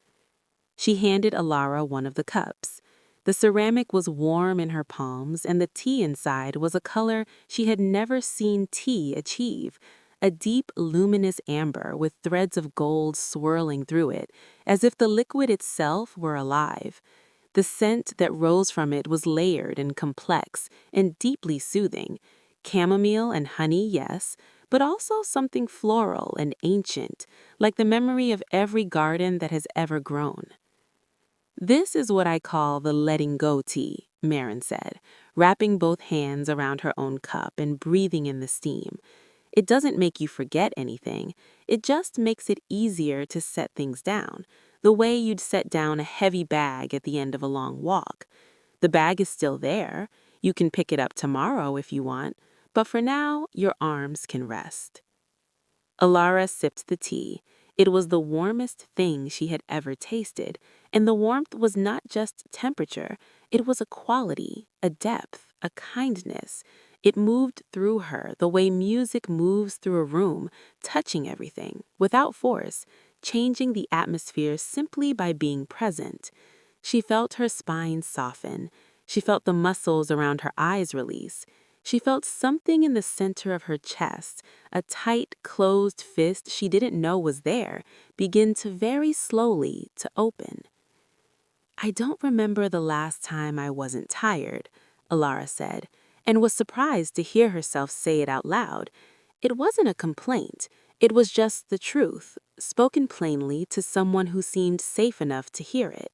She handed Elara one of the cups. The ceramic was warm in her palms, and the tea inside was a color she had never seen tea achieve, a deep, luminous amber with threads of gold swirling through it, as if the liquid itself were alive. The scent that rose from it was layered and complex and deeply soothing. Chamomile and honey, yes, but also something floral and ancient, like the memory of every garden that has ever grown. "This is what I call the letting go tea," Marin said, wrapping both hands around her own cup and breathing in the steam. "It doesn't make you forget anything. It just makes it easier to set things down, the way you'd set down a heavy bag at the end of a long walk. The bag is still there. You can pick it up tomorrow if you want, but for now, your arms can rest." Elara sipped the tea. It was the warmest thing she had ever tasted, and the warmth was not just temperature. It was a quality, a depth, a kindness. It moved through her the way music moves through a room, touching everything, without force, changing the atmosphere simply by being present. She felt her spine soften. She felt the muscles around her eyes release. She felt something in the center of her chest, a tight, closed fist she didn't know was there, begin to very slowly to open. "I don't remember the last time I wasn't tired," Elara said, and was surprised to hear herself say it out loud. It wasn't a complaint. It was just the truth, spoken plainly to someone who seemed safe enough to hear it.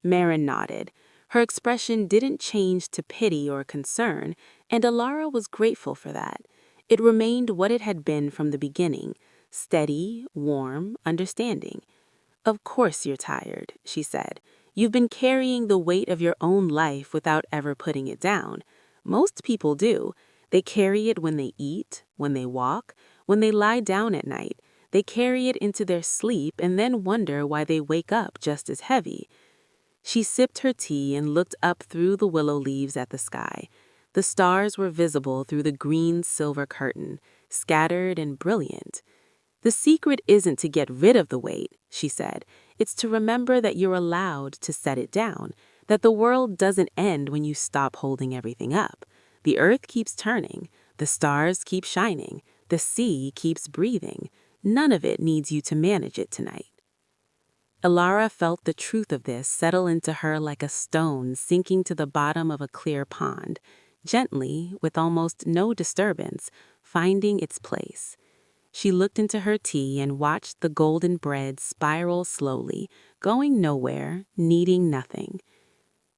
Marin nodded. Her expression didn't change to pity or concern, and Elara was grateful for that. It remained what it had been from the beginning, steady, warm, understanding. "Of course you're tired," she said. "You've been carrying the weight of your own life without ever putting it down. Most people do. They carry it when they eat, when they walk, when they lie down at night. They carry it into their sleep and then wonder why they wake up just as heavy." She sipped her tea and looked up through the willow leaves at the sky. The stars were visible through the green-silver curtain, scattered and brilliant. "The secret isn't to get rid of the weight," she said. "It's to remember that you're allowed to set it down, that the world doesn't end when you stop holding everything up. The earth keeps turning, the stars keep shining, the sea keeps breathing. None of it needs you to manage it tonight." Elara felt the truth of this settle into her like a stone sinking to the bottom of a clear pond, gently, with almost no disturbance, finding its place. She looked into her tea and watched the golden bread spiral slowly, going nowhere, needing nothing.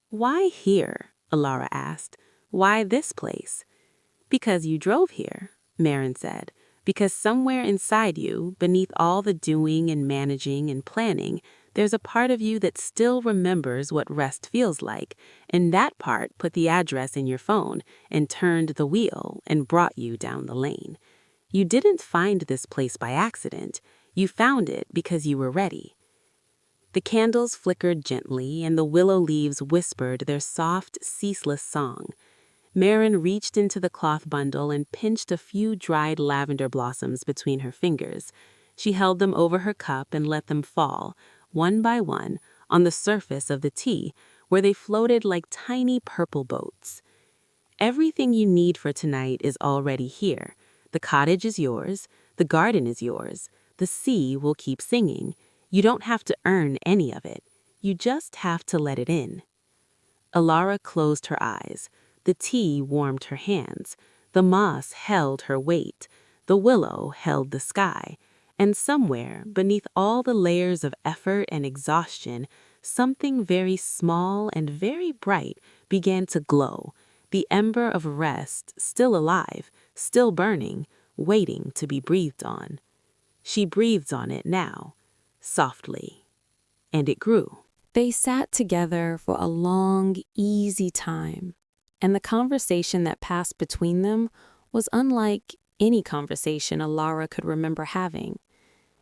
"Why here?" Elara asked. "Why this place?" "Because you drove here," Marin said. "Because somewhere inside you, beneath all the doing and managing and planning, there's a part of you that still remembers what rest feels like, and that part put the address in your phone and turned the wheel and brought you down the lane. You didn't find this place by accident. You found it because you were ready." The candles flickered gently, and the willow leaves whispered their soft, ceaseless song. Marin reached into the cloth bundle and pinched a few dried lavender blossoms between her fingers. She held them over her cup and let them fall, one by one, on the surface of the tea, where they floated like tiny purple boats. "Everything you need for tonight is already here. The cottage is yours. The garden is yours. The sea will keep singing. You don't have to earn any of it. You just have to let it in." Elara closed her eyes. The tea warmed her hands. The moss held her weight. The willow held the sky. And somewhere, beneath all the layers of effort and exhaustion, something very small and very bright began to glow. The ember of rest, still alive, still burning, waiting to be breathed on. She breathed on it now, softly, and it grew. They sat together for a long, easy time, and the conversation that passed between them was unlike any conversation Elara could remember having.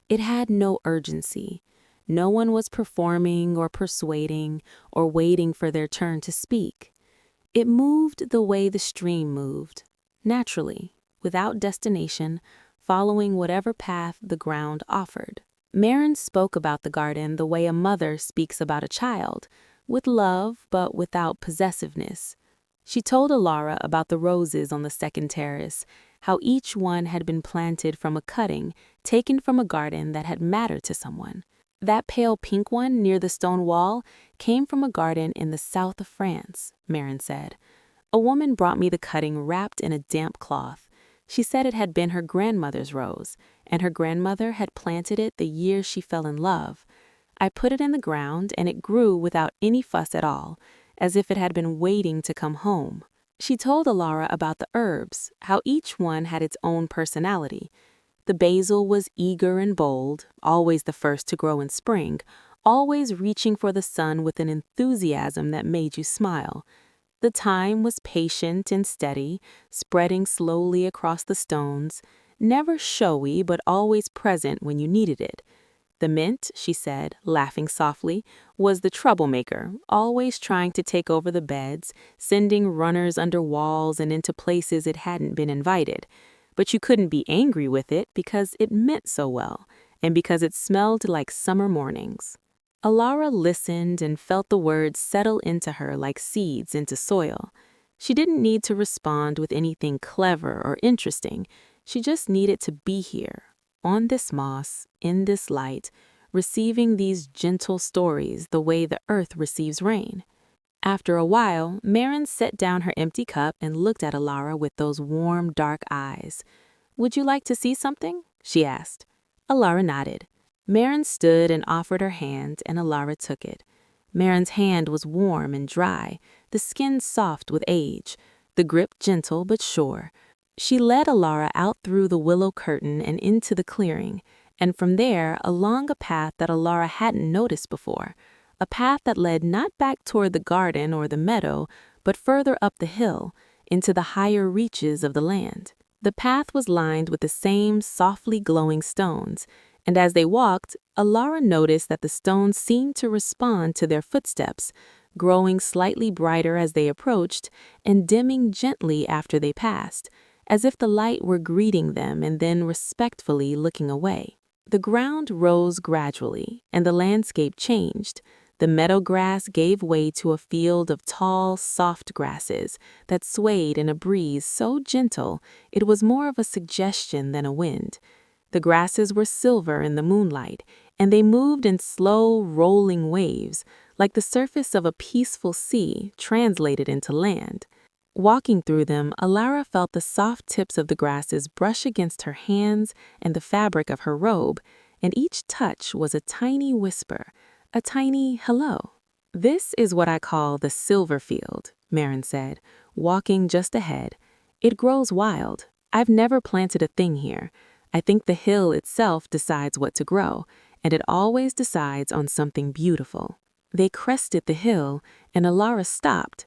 It had no urgency. No one was performing or persuading or waiting for their turn to speak. It moved the way the stream moved, naturally, without destination, following whatever path the ground offered. Marin spoke about the garden the way a mother speaks about a child, with love but without possessiveness. She told Elara about the roses on the second terrace, how each one had been planted from a cutting taken from a garden that had mattered to someone. "That pale pink one near the stone wall came from a garden in the south of France," Marin said. "A woman brought me the cutting wrapped in a damp cloth. She said it had been her grandmother's rose, and her grandmother had planted it the year she fell in love. I put it in the ground, and it grew without any fuss at all, as if it had been waiting to come home." She told Elara about the herbs, how each one had its own personality. The basil was eager and bold, always the first to grow in spring, always reaching for the sun with an enthusiasm that made you smile. The thyme was patient and steady, spreading slowly across the stones, never showy but always present when you needed it. The mint, she said, laughing softly, was the troublemaker, always trying to take over the beds, sending runners under walls and into places it hadn't been invited. But you couldn't be angry with it because it meant so well, and because it smelled like summer mornings. Elara listened and felt the words settle into her like seeds into soil. She didn't need to respond with anything clever or interesting. She just needed to be here, on this moss, in this light, receiving these gentle stories the way the earth receives rain. After a while, Marin set down her empty cup and looked at Elara with those warm, dark eyes. "Would you like to see something?" she asked. Elara nodded. Marin stood and offered her hand, and Elara took it. Marin's hand was warm and dry, the skin soft with age, the grip gentle but sure. She led Elara out through the willow curtain and into the clearing, and from there along a path that Elara hadn't noticed before, a path that led not back toward the garden or the meadow, but further up the hill, into the higher reaches of the land. The path was lined with the same softly glowing stones, and as they walked, Elara noticed that the stones seemed to respond to their footsteps, growing slightly brighter as they approached and dimming gently after they passed, as if the light were greeting them and then respectfully looking away. The ground rose gradually, and the landscape changed. The meadow grass gave way to a field of tall, soft grasses that swayed in a breeze so gentle it was more of a suggestion than a wind. The grasses were silver in the moonlight, and they moved in slow, rolling waves, like the surface of a peaceful sea translated into land. Walking through them, Elara felt the soft tips of the grasses brush against her hands and the fabric of her robe, and each touch was a tiny whisper, A tiny hello. "This is what I call the silver field," Marin said, walking just ahead. "It grows wild. I've never planted a thing here. I think the hill itself decides what to grow, and it always decides on something beautiful." They crested the hill, and Elara stopped.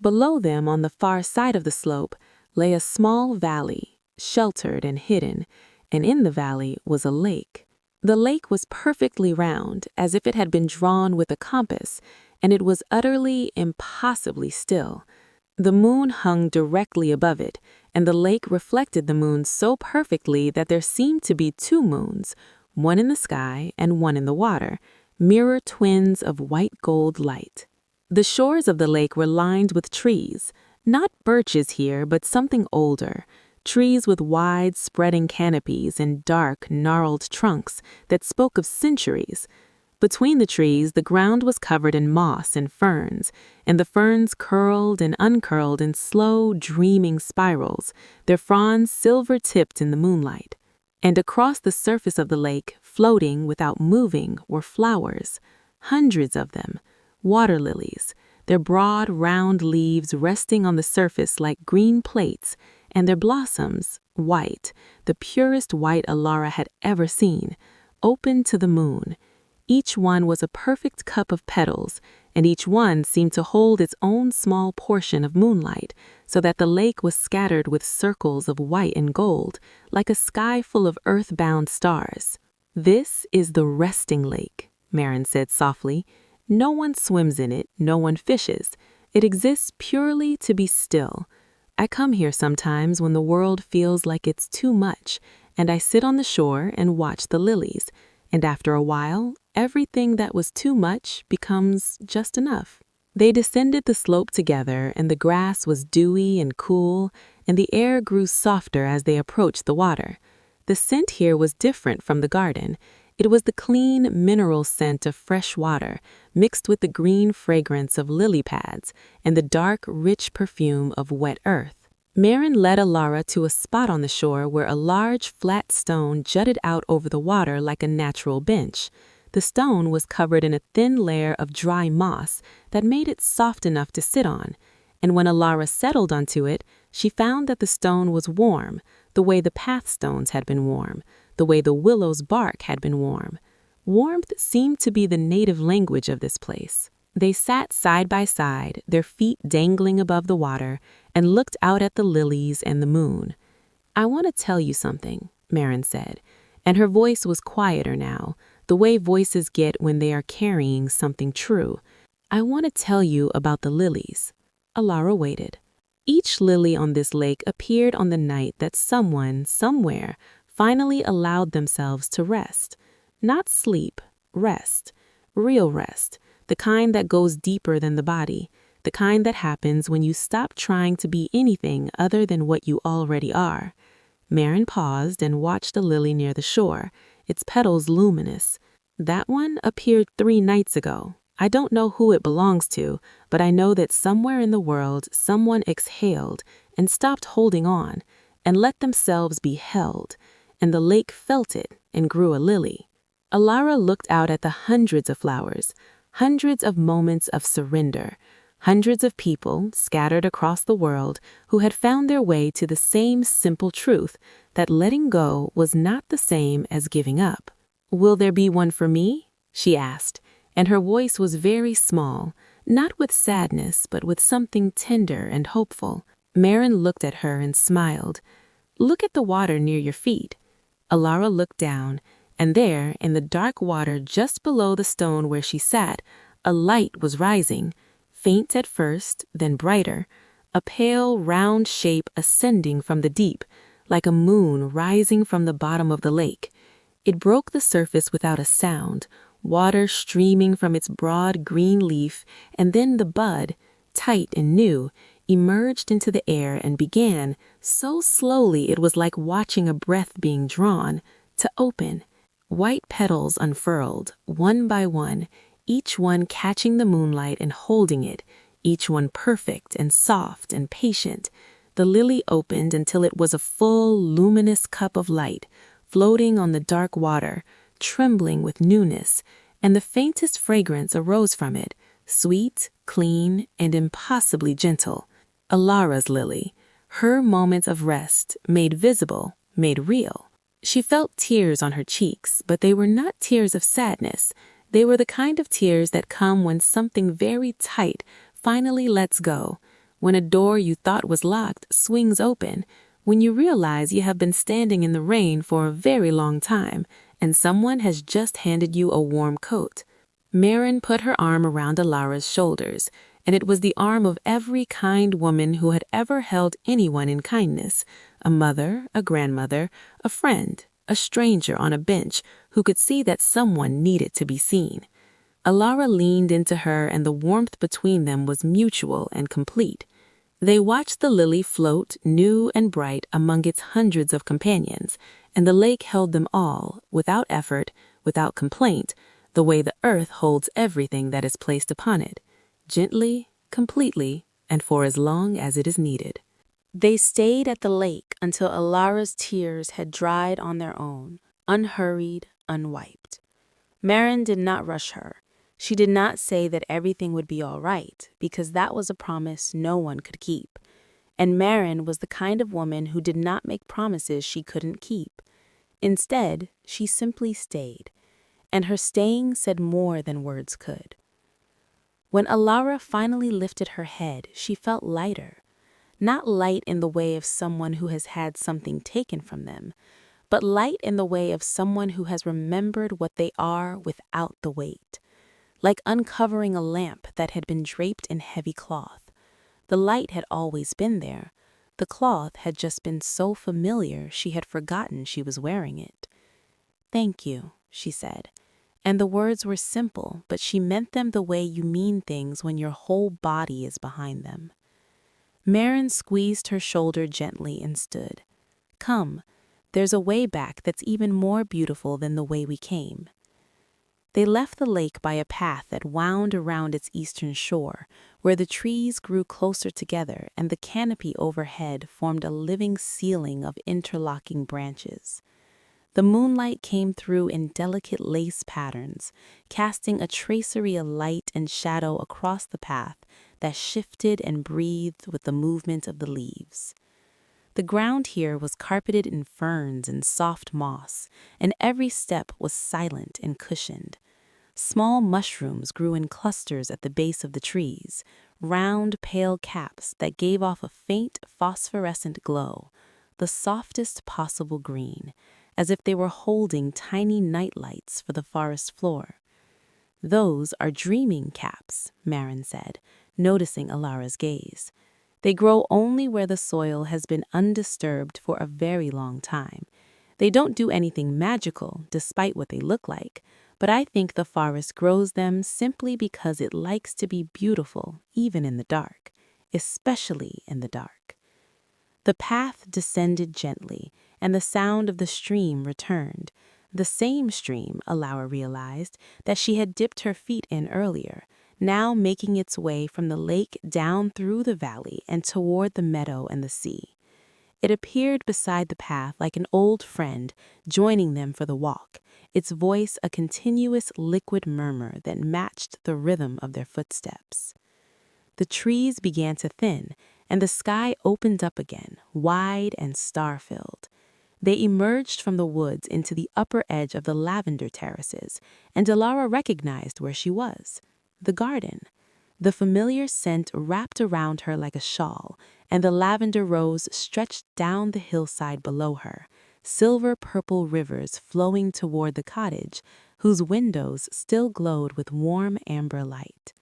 Below them, on the far side of the slope, lay a small valley, sheltered and hidden, and in the valley was a lake. The lake was perfectly round, as if it had been drawn with a compass, and it was utterly, impossibly still. The moon hung directly above it, and the lake reflected the moon so perfectly that there seemed to be two moons, one in the sky and one in the water, mirror twins of white gold light. The shores of the lake were lined with trees, not birches here, but something older, trees with wide, spreading canopies and dark, gnarled trunks that spoke of centuries. Between the trees, the ground was covered in moss and ferns, and the ferns curled and uncurled in slow, dreaming spirals, their fronds silver-tipped in the moonlight. And across the surface of the lake, floating without moving, were flowers, hundreds of them, water lilies, their broad, round leaves resting on the surface like green plates, and their blossoms, white, the purest white Elara had ever seen, open to the moon. Each one was a perfect cup of petals, and each one seemed to hold its own small portion of moonlight, so that the lake was scattered with circles of white and gold, like a sky full of earth-bound stars. "This is the resting lake," Marin said softly. "No one swims in it, no one fishes. It exists purely to be still. I come here sometimes when the world feels like it's too much, and I sit on the shore and watch the lilies, and after a while, everything that was too much becomes just enough." They descended the slope together, and the grass was dewy and cool, and the air grew softer as they approached the water. The scent here was different from the garden. It was the clean, mineral scent of fresh water, mixed with the green fragrance of lily pads and the dark, rich perfume of wet earth. Marin led Elara to a spot on the shore where a large, flat stone jutted out over the water like a natural bench. The stone was covered in a thin layer of dry moss that made it soft enough to sit on, and when Elara settled onto it, she found that the stone was warm, the way the path stones had been warm, the way the willow's bark had been warm. Warmth seemed to be the native language of this place. They sat side by side, their feet dangling above the water, and looked out at the lilies and the moon. "I want to tell you something," Marin said, and her voice was quieter now, the way voices get when they are carrying something true. "I want to tell you about the lilies." Elara waited. Each lily on this lake appeared on the night that someone, somewhere, finally allowed themselves to rest. Not sleep, rest. Real rest. The kind that goes deeper than the body. The kind that happens when you stop trying to be anything other than what you already are. Marin paused and watched a lily near the shore, its petals luminous. "That one appeared 3 nights ago. I don't know who it belongs to, but I know that somewhere in the world someone exhaled and stopped holding on and let themselves be held, and the lake felt it and grew a lily." Elara looked out at the hundreds of flowers, hundreds of moments of surrender, hundreds of people scattered across the world who had found their way to the same simple truth that letting go was not the same as giving up. "Will there be one for me?" she asked, and her voice was very small, not with sadness, but with something tender and hopeful. Marin looked at her and smiled. "Look at the water near your feet." Elara looked down, and there, in the dark water just below the stone where she sat, a light was rising, faint at first, then brighter, a pale, round shape ascending from the deep, like a moon rising from the bottom of the lake. It broke the surface without a sound, water streaming from its broad green leaf, and then the bud, tight and new, emerged into the air and began, so slowly it was like watching a breath being drawn, to open. White petals unfurled, one by one, each one catching the moonlight and holding it, each one perfect and soft and patient. The lily opened until it was a full, luminous cup of light, floating on the dark water, trembling with newness, and the faintest fragrance arose from it, sweet, clean, and impossibly gentle. Elara's lily, her moment of rest, made visible, made real. She felt tears on her cheeks, but they were not tears of sadness. They were the kind of tears that come when something very tight finally lets go, when a door you thought was locked swings open, when you realize you have been standing in the rain for a very long time, and someone has just handed you a warm coat. Marin put her arm around Elara's shoulders, and it was the arm of every kind woman who had ever held anyone in kindness, a mother, a grandmother, a friend, a stranger on a bench who could see that someone needed to be seen. Elara leaned into her, and the warmth between them was mutual and complete. They watched the lily float, new and bright, among its hundreds of companions, and the lake held them all, without effort, without complaint, the way the earth holds everything that is placed upon it, gently, completely, and for as long as it is needed. They stayed at the lake until Elara's tears had dried on their own, unhurried, unwiped. Marin did not rush her. She did not say that everything would be all right, because that was a promise no one could keep. And Marin was the kind of woman who did not make promises she couldn't keep. Instead, she simply stayed, and her staying said more than words could. When Elara finally lifted her head, she felt lighter. Not light in the way of someone who has had something taken from them, but light in the way of someone who has remembered what they are without the weight. Like uncovering a lamp that had been draped in heavy cloth. The light had always been there. The cloth had just been so familiar she had forgotten she was wearing it. "Thank you," she said. And the words were simple, but she meant them the way you mean things when your whole body is behind them. Marin squeezed her shoulder gently and stood. "Come, there's a way back that's even more beautiful than the way we came." They left the lake by a path that wound around its eastern shore, where the trees grew closer together and the canopy overhead formed a living ceiling of interlocking branches. The moonlight came through in delicate lace patterns, casting a tracery of light and shadow across the path that shifted and breathed with the movement of the leaves. The ground here was carpeted in ferns and soft moss, and every step was silent and cushioned. Small mushrooms grew in clusters at the base of the trees, round, pale caps that gave off a faint phosphorescent glow, the softest possible green, as if they were holding tiny nightlights for the forest floor. "Those are dreaming caps," Marin said, noticing Elara's gaze. "They grow only where the soil has been undisturbed for a very long time. They don't do anything magical, despite what they look like, but I think the forest grows them simply because it likes to be beautiful even in the dark, especially in the dark." The path descended gently, and the sound of the stream returned. The same stream, Elara realized, that she had dipped her feet in earlier, now making its way from the lake down through the valley and toward the meadow and the sea. It appeared beside the path like an old friend, joining them for the walk, its voice a continuous liquid murmur that matched the rhythm of their footsteps. The trees began to thin, and the sky opened up again, wide and star-filled. They emerged from the woods into the upper edge of the lavender terraces, and Elara recognized where she was. The garden. The familiar scent wrapped around her like a shawl, and the lavender rose stretched down the hillside below her, silver-purple rivers flowing toward the cottage, whose windows still glowed with warm amber light.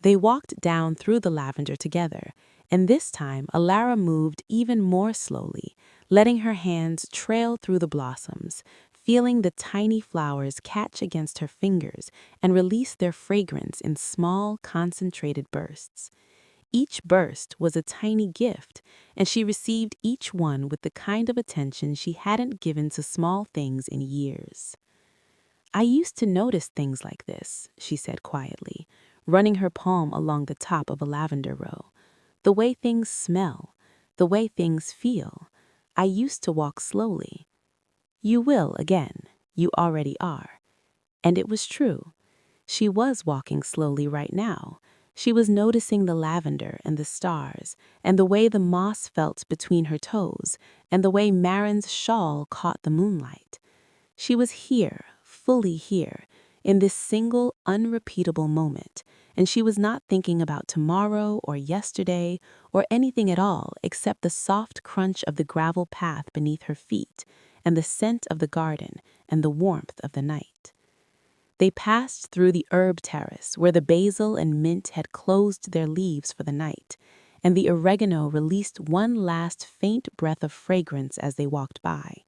They walked down through the lavender together, and this time Elara moved even more slowly, letting her hands trail through the blossoms, feeling the tiny flowers catch against her fingers and release their fragrance in small, concentrated bursts. Each burst was a tiny gift, and she received each one with the kind of attention she hadn't given to small things in years. "I used to notice things like this," she said quietly, running her palm along the top of a lavender row. "The way things smell, the way things feel. I used to walk slowly." "You will again. You already are." And it was true. She was walking slowly right now. She was noticing the lavender and the stars, and the way the moss felt between her toes, and the way Marin's shawl caught the moonlight. She was here, fully here, in this single, unrepeatable moment, and she was not thinking about tomorrow or yesterday or anything at all except the soft crunch of the gravel path beneath her feet and the scent of the garden and the warmth of the night. They passed through the herb terrace where the basil and mint had closed their leaves for the night, and the oregano released one last faint breath of fragrance as they walked by.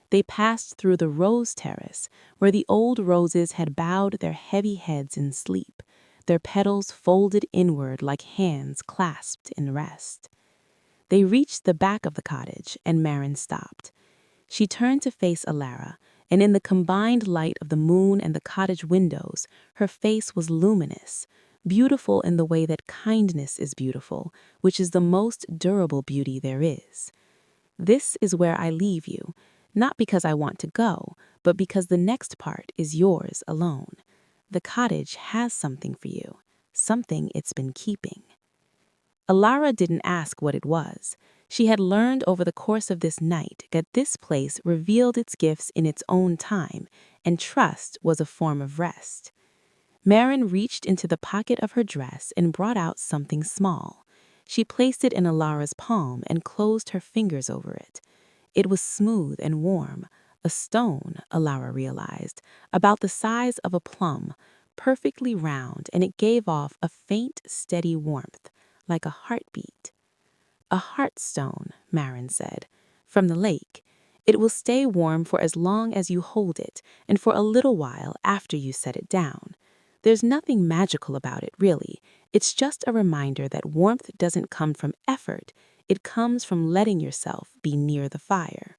They passed through the rose terrace, where the old roses had bowed their heavy heads in sleep, their petals folded inward like hands clasped in rest. They reached the back of the cottage, and Marin stopped. She turned to face Elara, and in the combined light of the moon and the cottage windows, her face was luminous, beautiful in the way that kindness is beautiful, which is the most durable beauty there is. This is where I leave you, not because I want to go, but because the next part is yours alone. The cottage has something for you, something it's been keeping. Elara didn't ask what it was. She had learned over the course of this night that this place revealed its gifts in its own time, and trust was a form of rest. Marin reached into the pocket of her dress and brought out something small. She placed it in Elara's palm and closed her fingers over it. It was smooth and warm, a stone, Elara realized, about the size of a plum, perfectly round, and it gave off a faint, steady warmth, like a heartbeat. A heartstone, Marin said, from the lake. It will stay warm for as long as you hold it, and for a little while after you set it down. There's nothing magical about it, really. It's just a reminder that warmth doesn't come from effort. It comes from letting yourself be near the fire.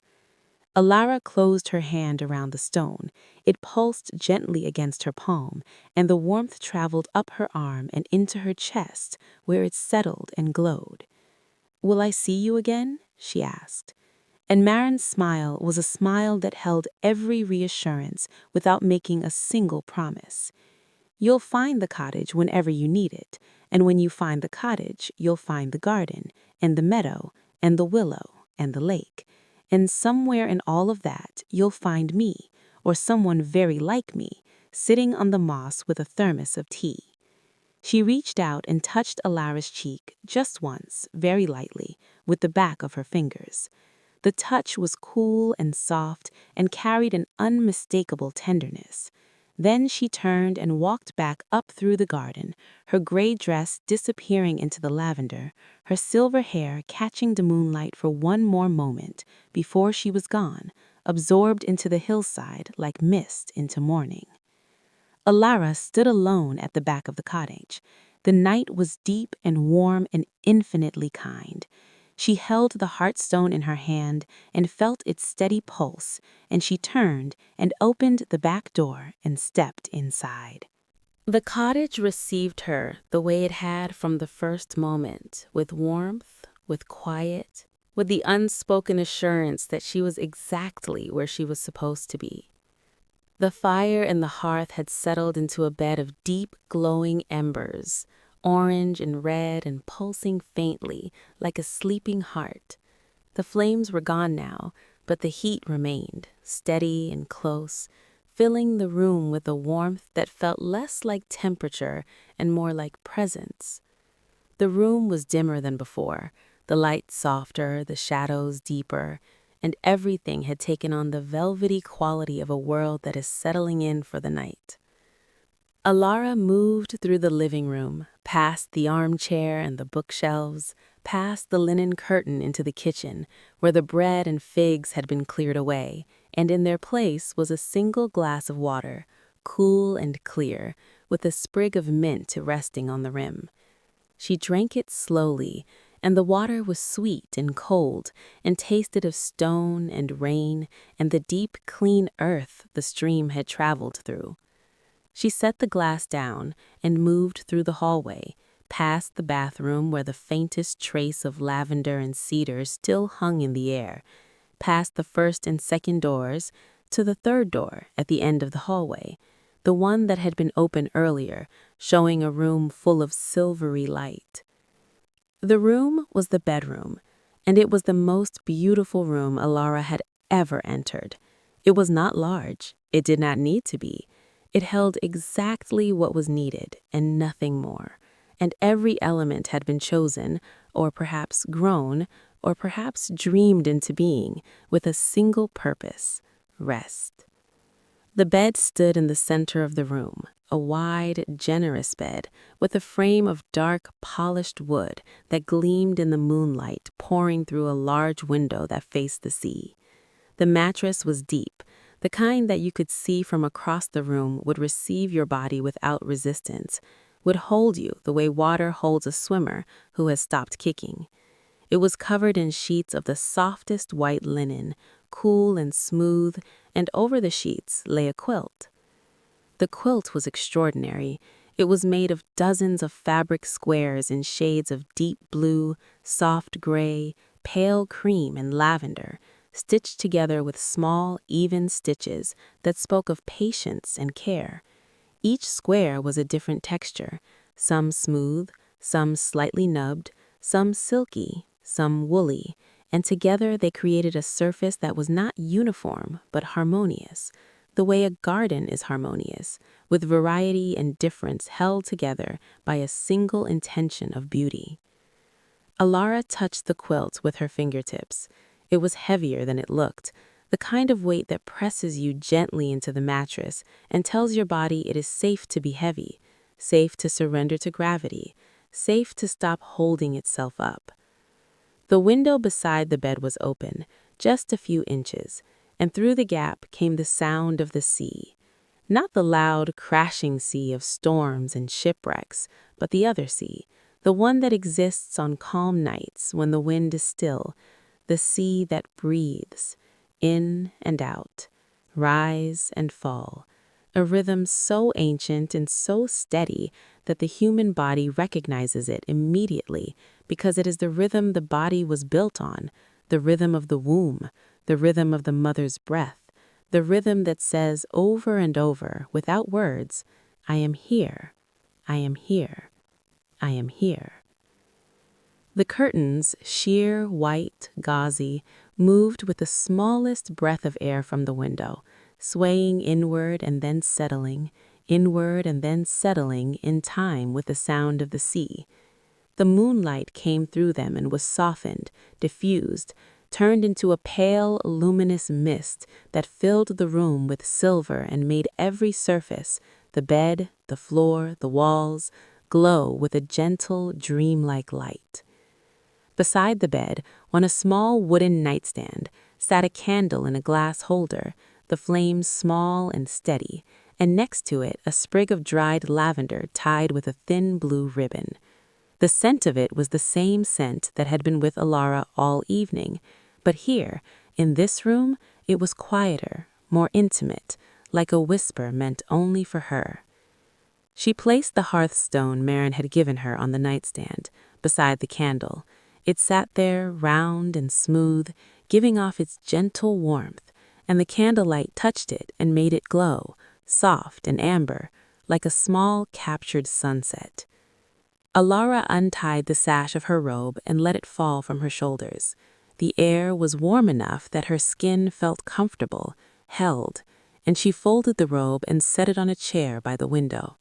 Elara closed her hand around the stone. It pulsed gently against her palm, and the warmth traveled up her arm and into her chest, where it settled and glowed. "Will I see you again?" she asked. And Marin's smile was a smile that held every reassurance without making a single promise. You'll find the cottage whenever you need it, and when you find the cottage, you'll find the garden, and the meadow, and the willow, and the lake. And somewhere in all of that, you'll find me, or someone very like me, sitting on the moss with a thermos of tea. She reached out and touched Elara's cheek just once, very lightly, with the back of her fingers. The touch was cool and soft and carried an unmistakable tenderness. Then she turned and walked back up through the garden, her gray dress disappearing into the lavender, her silver hair catching the moonlight for one more moment before she was gone, absorbed into the hillside like mist into morning. Elara stood alone at the back of the cottage. The night was deep and warm and infinitely kind. She held the heartstone in her hand and felt its steady pulse, and she turned and opened the back door and stepped inside. The cottage received her the way it had from the first moment, with warmth, with quiet, with the unspoken assurance that she was exactly where she was supposed to be. The fire in the hearth had settled into a bed of deep, glowing embers, orange and red and pulsing faintly like a sleeping heart. The flames were gone now, but the heat remained, steady and close, filling the room with a warmth that felt less like temperature and more like presence. The room was dimmer than before, the light softer, the shadows deeper, and everything had taken on the velvety quality of a world that is settling in for the night. Elara moved through the living room, past the armchair and the bookshelves, past the linen curtain into the kitchen, where the bread and figs had been cleared away, and in their place was a single glass of water, cool and clear, with a sprig of mint resting on the rim. She drank it slowly, and the water was sweet and cold and tasted of stone and rain and the deep, clean earth the stream had traveled through. She set the glass down and moved through the hallway, past the bathroom where the faintest trace of lavender and cedar still hung in the air, past the first and second doors to the third door at the end of the hallway, the one that had been open earlier, showing a room full of silvery light. The room was the bedroom, and it was the most beautiful room Elara had ever entered. It was not large. It did not need to be. It held exactly what was needed and nothing more. And every element had been chosen, or perhaps grown, or perhaps dreamed into being with a single purpose: rest. The bed stood in the center of the room, a wide, generous bed with a frame of dark, polished wood that gleamed in the moonlight pouring through a large window that faced the sea. The mattress was deep, the kind that you could see from across the room would receive your body without resistance, would hold you the way water holds a swimmer who has stopped kicking. It was covered in sheets of the softest white linen, cool and smooth, and over the sheets lay a quilt. The quilt was extraordinary. It was made of dozens of fabric squares in shades of deep blue, soft gray, pale cream, and lavender, stitched together with small, even stitches that spoke of patience and care. Each square was a different texture, some smooth, some slightly nubbed, some silky, some woolly, and together they created a surface that was not uniform but harmonious, the way a garden is harmonious, with variety and difference held together by a single intention of beauty. Elara touched the quilt with her fingertips. It was heavier than it looked, the kind of weight that presses you gently into the mattress and tells your body it is safe to be heavy, safe to surrender to gravity, safe to stop holding itself up. The window beside the bed was open, just a few inches, and through the gap came the sound of the sea. Not the loud, crashing sea of storms and shipwrecks, but the other sea, the one that exists on calm nights when the wind is still, the sea that breathes, in and out, rise and fall, a rhythm so ancient and so steady that the human body recognizes it immediately because it is the rhythm the body was built on, the rhythm of the womb, the rhythm of the mother's breath, the rhythm that says over and over, without words, I am here, I am here, I am here. The curtains, sheer, white, gauzy, moved with the smallest breath of air from the window, swaying inward and then settling, inward and then settling in time with the sound of the sea. The moonlight came through them and was softened, diffused, turned into a pale, luminous mist that filled the room with silver and made every surface, the bed, the floor, the walls, glow with a gentle, dreamlike light. Beside the bed, on a small wooden nightstand, sat a candle in a glass holder, the flames small and steady, and next to it a sprig of dried lavender tied with a thin blue ribbon. The scent of it was the same scent that had been with Elara all evening, but here, in this room, it was quieter, more intimate, like a whisper meant only for her. She placed the hearthstone Marin had given her on the nightstand, beside the candle. It sat there, round and smooth, giving off its gentle warmth, and the candlelight touched it and made it glow, soft and amber, like a small captured sunset. Elara untied the sash of her robe and let it fall from her shoulders. The air was warm enough that her skin felt comfortable, held, and she folded the robe and set it on a chair by the window.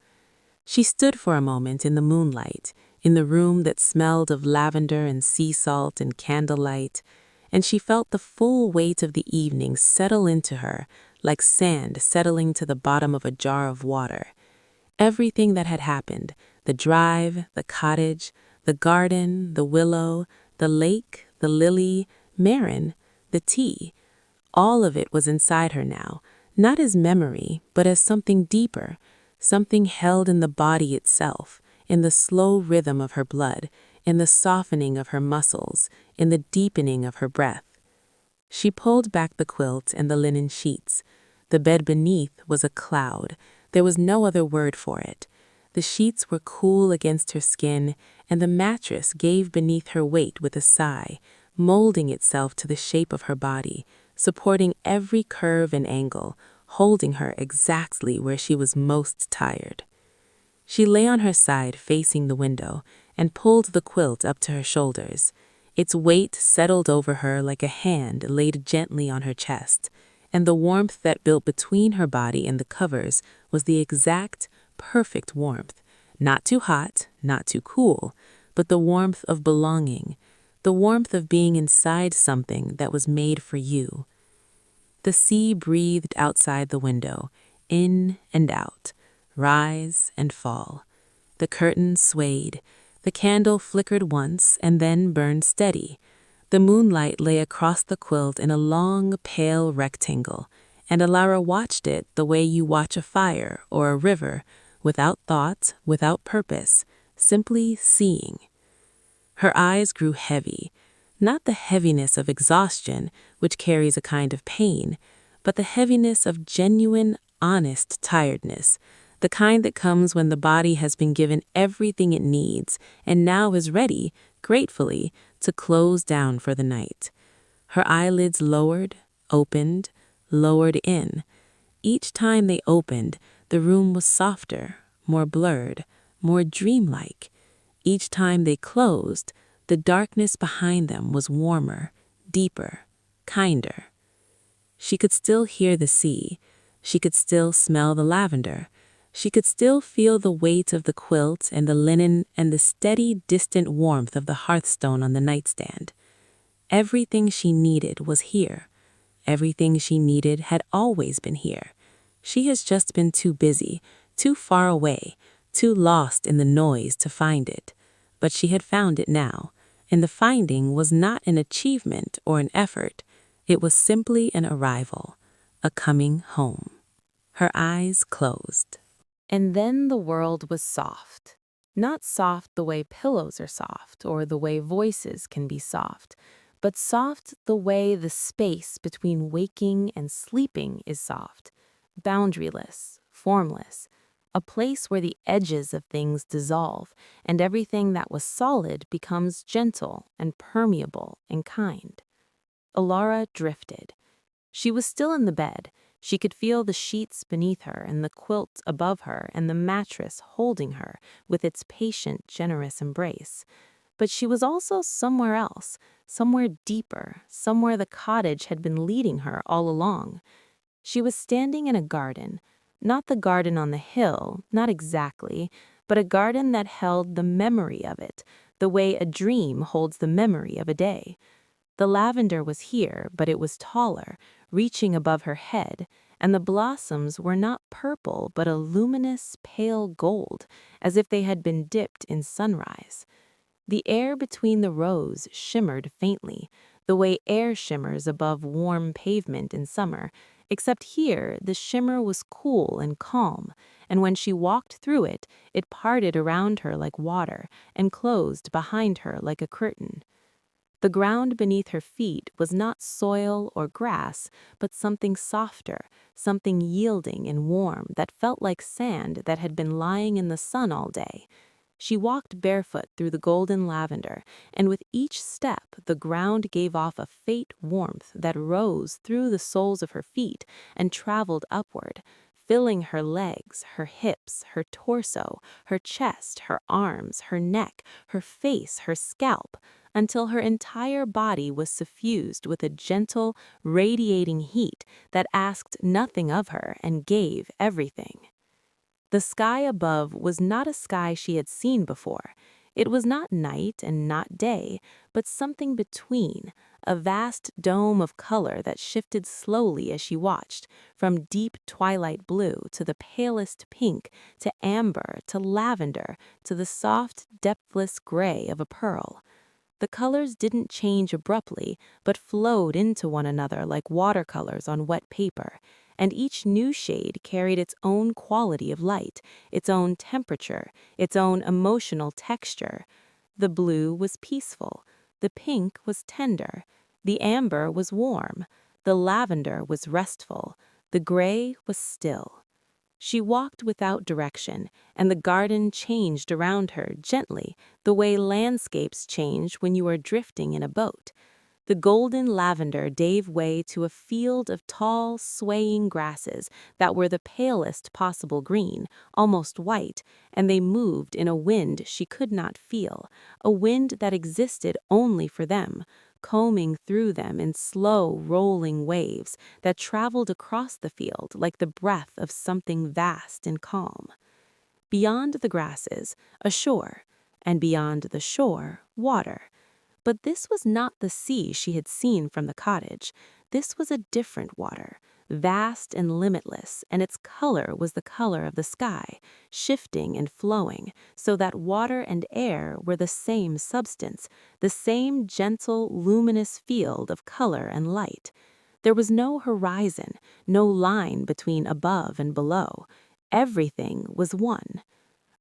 She stood for a moment in the moonlight, in the room that smelled of lavender and sea salt and candlelight, and she felt the full weight of the evening settle into her like sand settling to the bottom of a jar of water. Everything that had happened, the drive, the cottage, the garden, the willow, the lake, the lily, Marin, the tea, all of it was inside her now, not as memory, but as something deeper, something held in the body itself, in the slow rhythm of her blood, in the softening of her muscles, in the deepening of her breath. She pulled back the quilt and the linen sheets. The bed beneath was a cloud. There was no other word for it. The sheets were cool against her skin, and the mattress gave beneath her weight with a sigh, molding itself to the shape of her body, supporting every curve and angle, holding her exactly where she was most tired. She lay on her side facing the window and pulled the quilt up to her shoulders. Its weight settled over her like a hand laid gently on her chest, and the warmth that built between her body and the covers was the exact, perfect warmth. Not too hot, not too cool, but the warmth of belonging, the warmth of being inside something that was made for you. The sea breathed outside the window, in and out, rise and fall. The curtains swayed. The candle flickered once and then burned steady. The moonlight lay across the quilt in a long, pale rectangle, and Elara watched it the way you watch a fire or a river, without thought, without purpose, simply seeing. Her eyes grew heavy, not the heaviness of exhaustion, which carries a kind of pain, but the heaviness of genuine, honest tiredness, the kind that comes when the body has been given everything it needs and now is ready, gratefully, to close down for the night. Her eyelids lowered, opened, lowered in. Each time they opened, the room was softer, more blurred, more dreamlike. Each time they closed, the darkness behind them was warmer, deeper, kinder. She could still hear the sea. She could still smell the lavender. She could still feel the weight of the quilt and the linen and the steady, distant warmth of the hearthstone on the nightstand. Everything she needed was here. Everything she needed had always been here. She has just been too busy, too far away, too lost in the noise to find it. But she had found it now, and the finding was not an achievement or an effort. It was simply an arrival, a coming home. Her eyes closed. And then the world was soft. Not soft the way pillows are soft or the way voices can be soft, but soft the way the space between waking and sleeping is soft, boundaryless, formless, a place where the edges of things dissolve and everything that was solid becomes gentle and permeable and kind. Elara drifted. She was still in the bed. She could feel the sheets beneath her and the quilt above her and the mattress holding her with its patient, generous embrace. But she was also somewhere else, somewhere deeper, somewhere the cottage had been leading her all along. She was standing in a garden, not the garden on the hill, not exactly, but a garden that held the memory of it, the way a dream holds the memory of a day. The lavender was here, but it was taller, reaching above her head, and the blossoms were not purple but a luminous, pale gold, as if they had been dipped in sunrise. The air between the rows shimmered faintly, the way air shimmers above warm pavement in summer, except here the shimmer was cool and calm, and when she walked through it, it parted around her like water and closed behind her like a curtain. The ground beneath her feet was not soil or grass, but something softer, something yielding and warm that felt like sand that had been lying in the sun all day. She walked barefoot through the golden lavender, and with each step the ground gave off a faint warmth that rose through the soles of her feet and traveled upward, filling her legs, her hips, her torso, her chest, her arms, her neck, her face, her scalp, until her entire body was suffused with a gentle, radiating heat that asked nothing of her and gave everything. The sky above was not a sky she had seen before. It was not night and not day, but something between, a vast dome of color that shifted slowly as she watched, from deep twilight blue to the palest pink to amber to lavender to the soft, depthless gray of a pearl. The colors didn't change abruptly, but flowed into one another like watercolors on wet paper, and each new shade carried its own quality of light, its own temperature, its own emotional texture. The blue was peaceful, the pink was tender, the amber was warm, the lavender was restful, the gray was still. She walked without direction, and the garden changed around her gently, the way landscapes change when you are drifting in a boat. The golden lavender gave way to a field of tall, swaying grasses that were the palest possible green, almost white, and they moved in a wind she could not feel, a wind that existed only for them, combing through them in slow, rolling waves that traveled across the field like the breath of something vast and calm. Beyond the grasses, a shore, and beyond the shore, water. But this was not the sea she had seen from the cottage. This was a different water, vast and limitless, and its color was the color of the sky, shifting and flowing, so that water and air were the same substance, the same gentle, luminous field of color and light. There was no horizon, no line between above and below. Everything was one.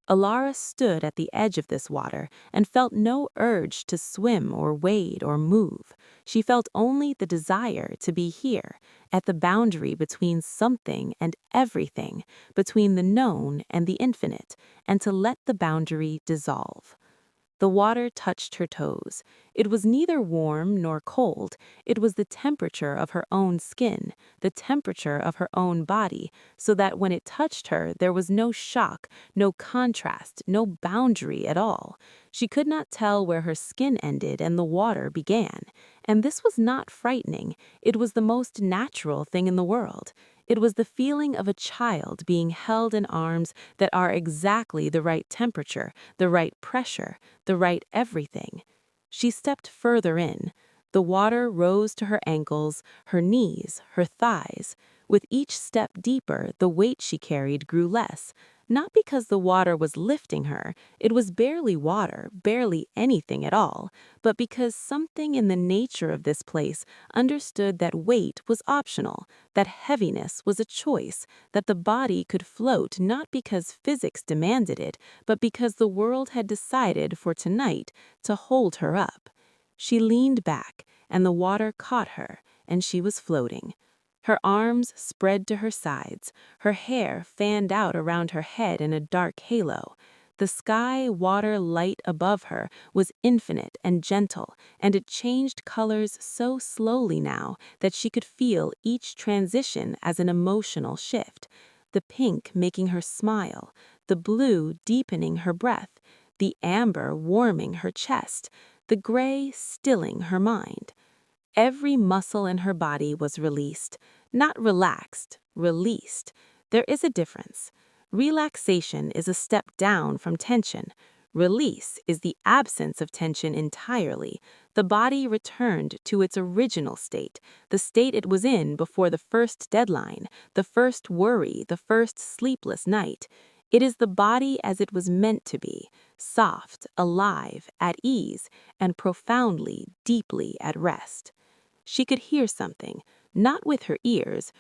Elara stood at the edge of this water and felt no urge to swim or wade or move. She felt only the desire to be here, at the boundary between something and everything, between the known and the infinite, and to let the boundary dissolve. The water touched her toes. It was neither warm nor cold. It was the temperature of her own skin, the temperature of her own body, so that when it touched her, there was no shock, no contrast, no boundary at all. She could not tell where her skin ended and the water began. And this was not frightening. It was the most natural thing in the world. It was the feeling of a child being held in arms that are exactly the right temperature, the right pressure, the right everything. She stepped further in. The water rose to her ankles, her knees, her thighs. With each step deeper, the weight she carried grew less. Not because the water was lifting her, it was barely water, barely anything at all, but because something in the nature of this place understood that weight was optional, that heaviness was a choice, that the body could float not because physics demanded it, but because the world had decided for tonight to hold her up. She leaned back, and the water caught her, and she was floating. Her arms spread to her sides, her hair fanned out around her head in a dark halo. The sky water light above her was infinite and gentle, and it changed colors so slowly now that she could feel each transition as an emotional shift. The pink making her smile, the blue deepening her breath, the amber warming her chest, the gray stilling her mind. Every muscle in her body was released, not relaxed, released. There is a difference. Relaxation is a step down from tension. Release is the absence of tension entirely. The body returned to its original state, the state it was in before the first deadline, the first worry, the first sleepless night. It is the body as it was meant to be, soft, alive, at ease, and profoundly, deeply at rest. She could hear something, not with her ears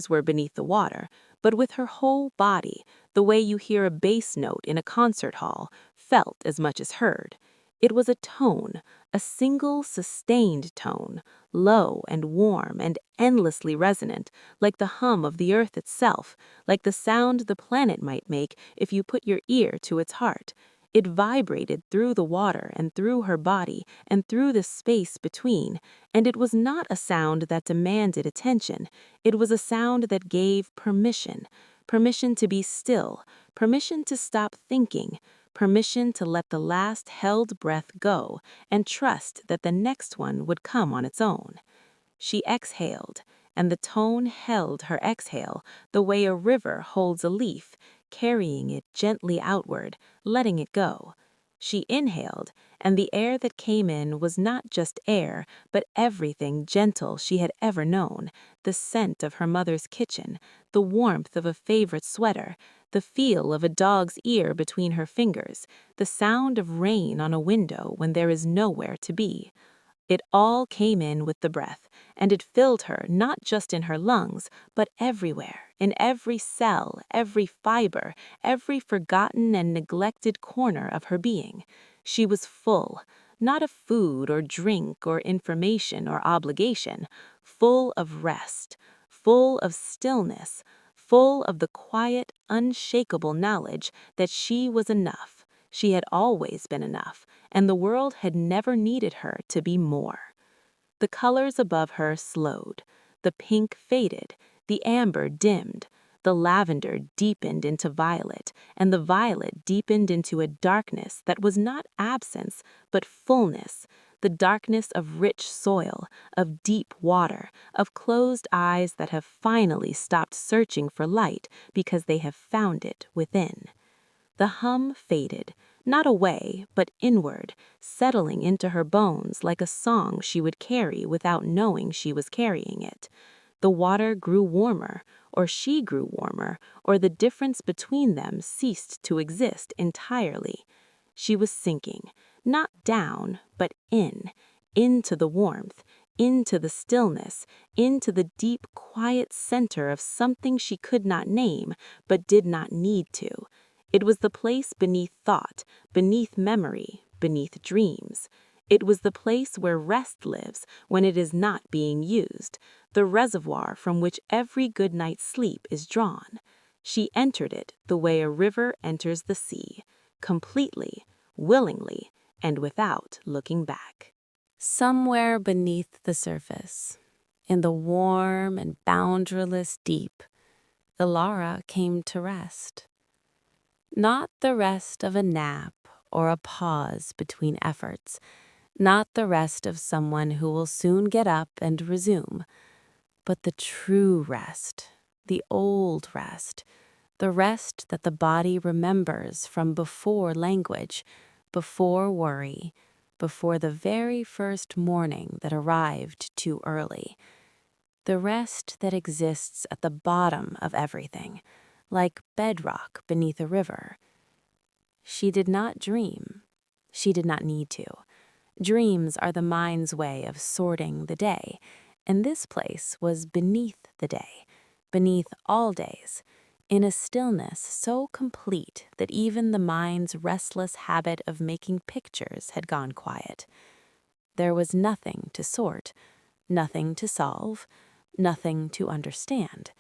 were beneath the water, but with her whole body, the way you hear a bass note in a concert hall, felt as much as heard. It was a tone, a single sustained tone, low and warm and endlessly resonant, like the hum of the earth itself, like the sound the planet might make if you put your ear to its heart. It vibrated through the water and through her body and through the space between, and it was not a sound that demanded attention. It was a sound that gave permission, permission to be still, permission to stop thinking, permission to let the last held breath go and trust that the next one would come on its own. She exhaled, and the tone held her exhale the way a river holds a leaf, carrying it gently outward, letting it go. She inhaled, and the air that came in was not just air, but everything gentle she had ever known, the scent of her mother's kitchen, the warmth of a favorite sweater, the feel of a dog's ear between her fingers, the sound of rain on a window when there is nowhere to be. It all came in with the breath, and it filled her not just in her lungs, but everywhere, in every cell, every fiber, every forgotten and neglected corner of her being. She was full, not of food or drink or information or obligation, full of rest, full of stillness, full of the quiet, unshakable knowledge that she was enough. She had always been enough, and the world had never needed her to be more. The colors above her slowed. The pink faded, the amber dimmed, the lavender deepened into violet, and the violet deepened into a darkness that was not absence, but fullness, the darkness of rich soil, of deep water, of closed eyes that have finally stopped searching for light because they have found it within. The hum faded, not away, but inward, settling into her bones like a song she would carry without knowing she was carrying it. The water grew warmer, or she grew warmer, or the difference between them ceased to exist entirely. She was sinking, not down, but into the warmth, into the stillness, into the deep, quiet center of something she could not name, but did not need to. It was the place beneath thought, beneath memory, beneath dreams. It was the place where rest lives when it is not being used, the reservoir from which every good night's sleep is drawn. She entered it the way a river enters the sea, completely, willingly, and without looking back. Somewhere beneath the surface, in the warm and boundaryless deep, Elara came to rest. Not the rest of a nap or a pause between efforts, not the rest of someone who will soon get up and resume, but the true rest, the old rest, the rest that the body remembers from before language, before worry, before the very first morning that arrived too early. The rest that exists at the bottom of everything, like bedrock beneath a river. She did not dream. She did not need to. Dreams are the mind's way of sorting the day, and this place was beneath the day, beneath all days, in a stillness so complete that even the mind's restless habit of making pictures had gone quiet. There was nothing to sort, nothing to solve, nothing to understand.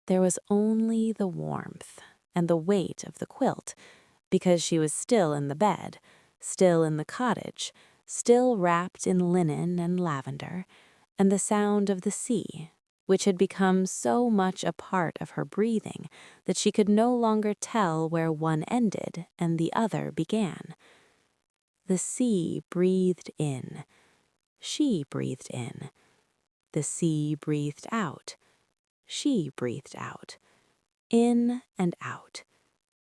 There was only the warmth and the weight of the quilt, because she was still in the bed, still in the cottage, still wrapped in linen and lavender, and the sound of the sea, which had become so much a part of her breathing that she could no longer tell where one ended and the other began. The sea breathed in. She breathed in. The sea breathed out. She breathed out. In and out.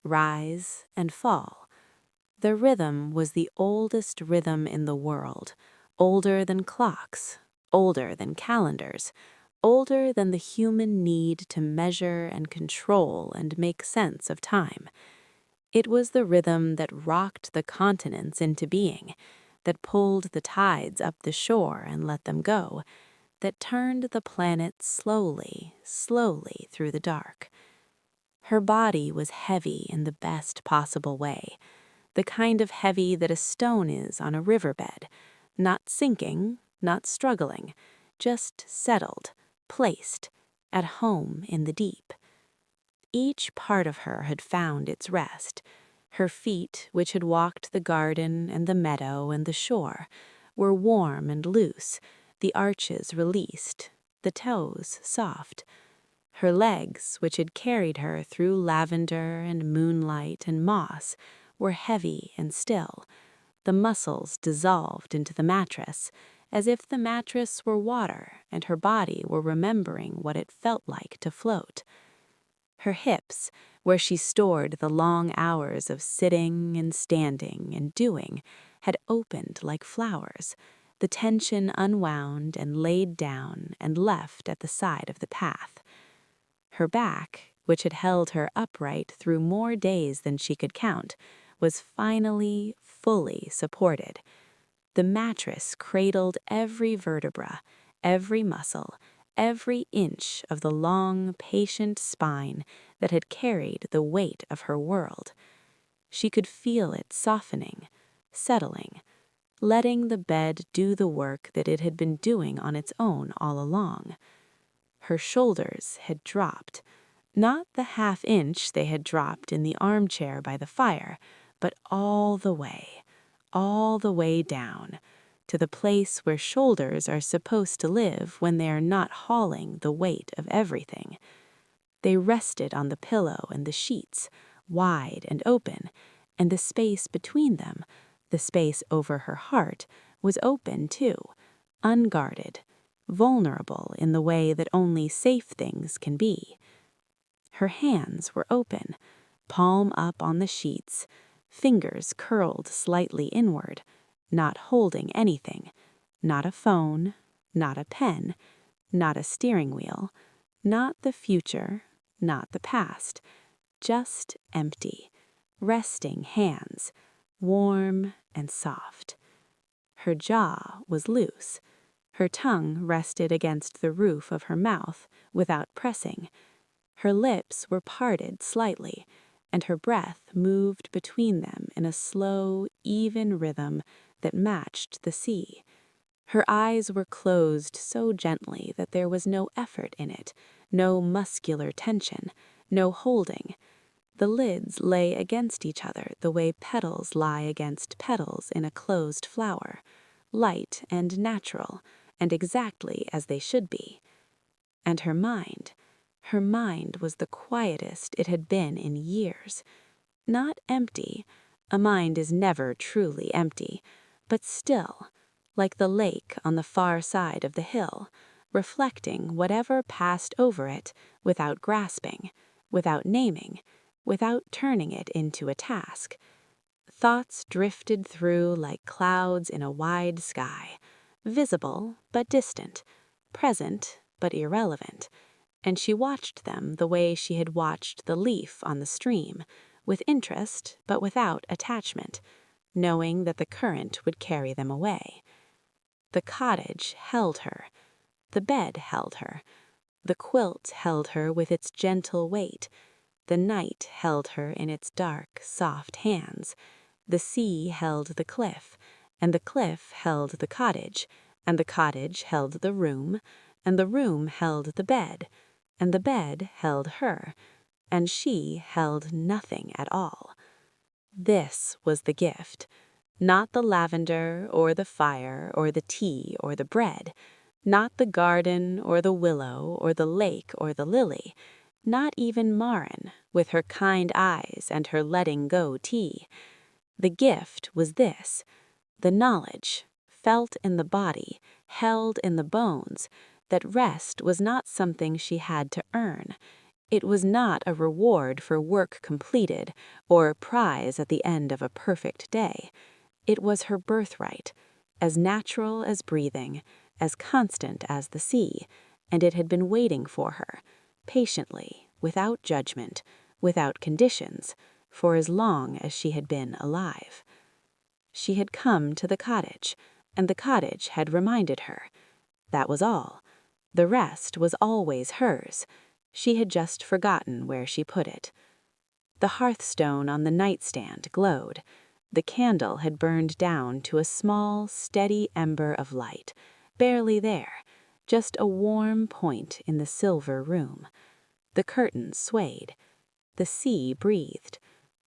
Rise and fall. The rhythm was the oldest rhythm in the world, older than clocks, older than calendars, older than the human need to measure and control and make sense of time. It was the rhythm that rocked the continents into being, that pulled the tides up the shore and let them go, that turned the planet slowly, slowly through the dark. Her body was heavy in the best possible way, the kind of heavy that a stone is on a riverbed, not sinking, not struggling, just settled, placed, at home in the deep. Each part of her had found its rest. Her feet, which had walked the garden and the meadow and the shore, were warm and loose, the arches released, the toes soft. Her legs, which had carried her through lavender and moonlight and moss, were heavy and still. The muscles dissolved into the mattress, as if the mattress were water and her body were remembering what it felt like to float. Her hips, where she stored the long hours of sitting and standing and doing, had opened like flowers, the tension unwound and laid down and left at the side of the path. Her back, which had held her upright through more days than she could count, was finally, fully supported. The mattress cradled every vertebra, every muscle, every inch of the long, patient spine that had carried the weight of her world. She could feel it softening, settling, letting the bed do the work that it had been doing on its own all along. Her shoulders had dropped, not the half-inch they had dropped in the armchair by the fire, but all the way down, to the place where shoulders are supposed to live when they are not hauling the weight of everything. They rested on the pillow and the sheets, wide and open, and the space between them, the space over her heart, was open too, unguarded, vulnerable in the way that only safe things can be. Her hands were open, palm up on the sheets, fingers curled slightly inward, not holding anything, not a phone, not a pen, not a steering wheel, not the future, not the past, just empty, resting hands, warm and soft. Her jaw was loose. Her tongue rested against the roof of her mouth without pressing. Her lips were parted slightly, and her breath moved between them in a slow, even rhythm that matched the sea. Her eyes were closed so gently that there was no effort in it, no muscular tension, no holding. The lids lay against each other the way petals lie against petals in a closed flower, light and natural, and exactly as they should be. And her mind was the quietest it had been in years. Not empty, a mind is never truly empty, but still, like the lake on the far side of the hill, reflecting whatever passed over it without grasping, without naming, without turning it into a task. Thoughts drifted through like clouds in a wide sky, visible but distant, present but irrelevant, and she watched them the way she had watched the leaf on the stream, with interest but without attachment, knowing that the current would carry them away. The cottage held her. The bed held her. The quilt held her with its gentle weight. The night held her in its dark, soft hands. The sea held the cliff, and the cliff held the cottage, and the cottage held the room, and the room held the bed, and the bed held her, and she held nothing at all. This was the gift. Not the lavender, or the fire, or the tea, or the bread. Not the garden, or the willow, or the lake, or the lily. Not even Marin, with her kind eyes and her letting go tea. The gift was this, the knowledge, felt in the body, held in the bones, that rest was not something she had to earn. It was not a reward for work completed, or a prize at the end of a perfect day. It was her birthright, as natural as breathing, as constant as the sea, and it had been waiting for her, patiently, without judgment, without conditions, for as long as she had been alive. She had come to the cottage, and the cottage had reminded her. That was all. The rest was always hers. She had just forgotten where she put it. The hearthstone on the nightstand glowed. The candle had burned down to a small, steady ember of light, barely there, just a warm point in the silver room. The curtains swayed. The sea breathed.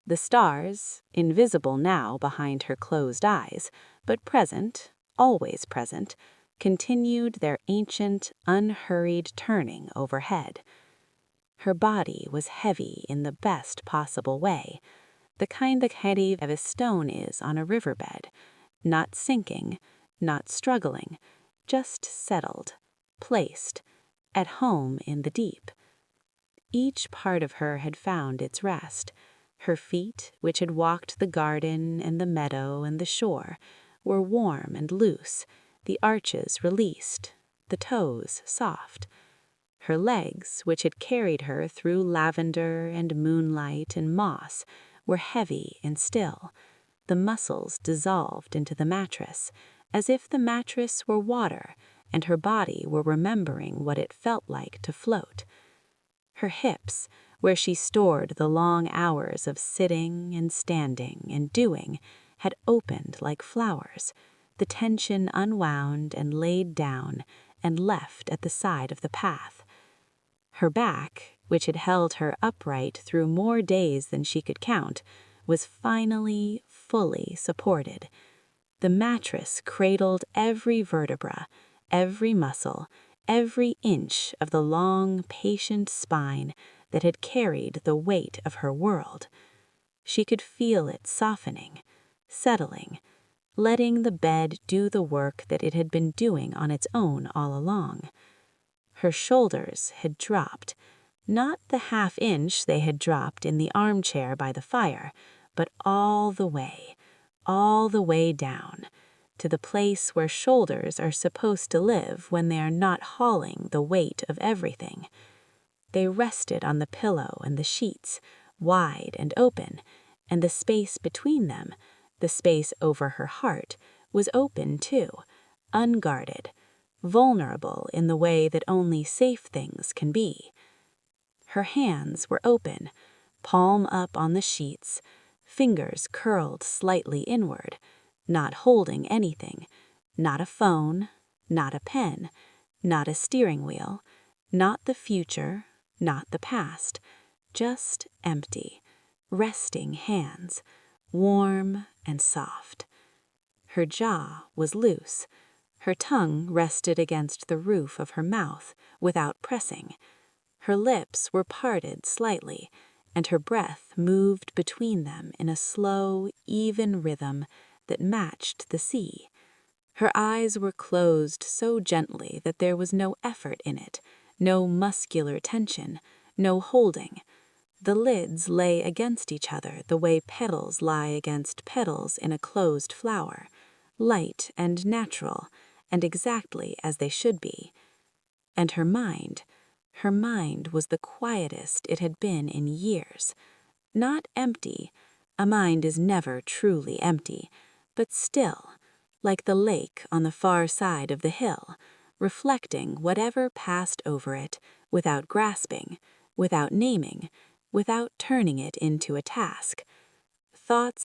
The stars, invisible now behind her closed eyes, but present, always present, continued their ancient, unhurried turning overhead. Her body was heavy in the best possible way, the kind that heavy as a stone is on a riverbed, not sinking, not struggling, just settled, placed, at home in the deep. Each part of her had found its rest. Her feet, which had walked the garden and the meadow and the shore, were warm and loose, the arches released, the toes soft. Her legs, which had carried her through lavender and moonlight and moss, were heavy and still, the muscles dissolved into the mattress, as if the mattress were water and her body were remembering what it felt like to float. Her hips, where she stored the long hours of sitting and standing and doing, had opened like flowers, the tension unwound and laid down and left at the side of the path. Her back, which had held her upright through more days than she could count, was finally, fully supported. The mattress cradled every vertebra, every muscle, every inch of the long, patient spine that had carried the weight of her world. She could feel it softening, settling, letting the bed do the work that it had been doing on its own all along. Her shoulders had dropped, not the half-inch they had dropped in the armchair by the fire, but all the way down, to the place where shoulders are supposed to live when they are not hauling the weight of everything. They rested on the pillow and the sheets, wide and open, and the space between them, the space over her heart, was open too, unguarded, vulnerable in the way that only safe things can be. Her hands were open, palm up on the sheets, fingers curled slightly inward, not holding anything, not a phone, not a pen, not a steering wheel, not the future, not the past, just empty, resting hands, warm and soft. Her jaw was loose. Her tongue rested against the roof of her mouth without pressing. Her lips were parted slightly, and her breath moved between them in a slow, even rhythm that matched the sea. Her eyes were closed so gently that there was no effort in it, no muscular tension, no holding. The lids lay against each other the way petals lie against petals in a closed flower, light and natural, and exactly as they should be. And her mind was the quietest it had been in years. Not empty, a mind is never truly empty, but still, like the lake on the far side of the hill, reflecting whatever passed over it without grasping, without naming, without turning it into a task. Thoughts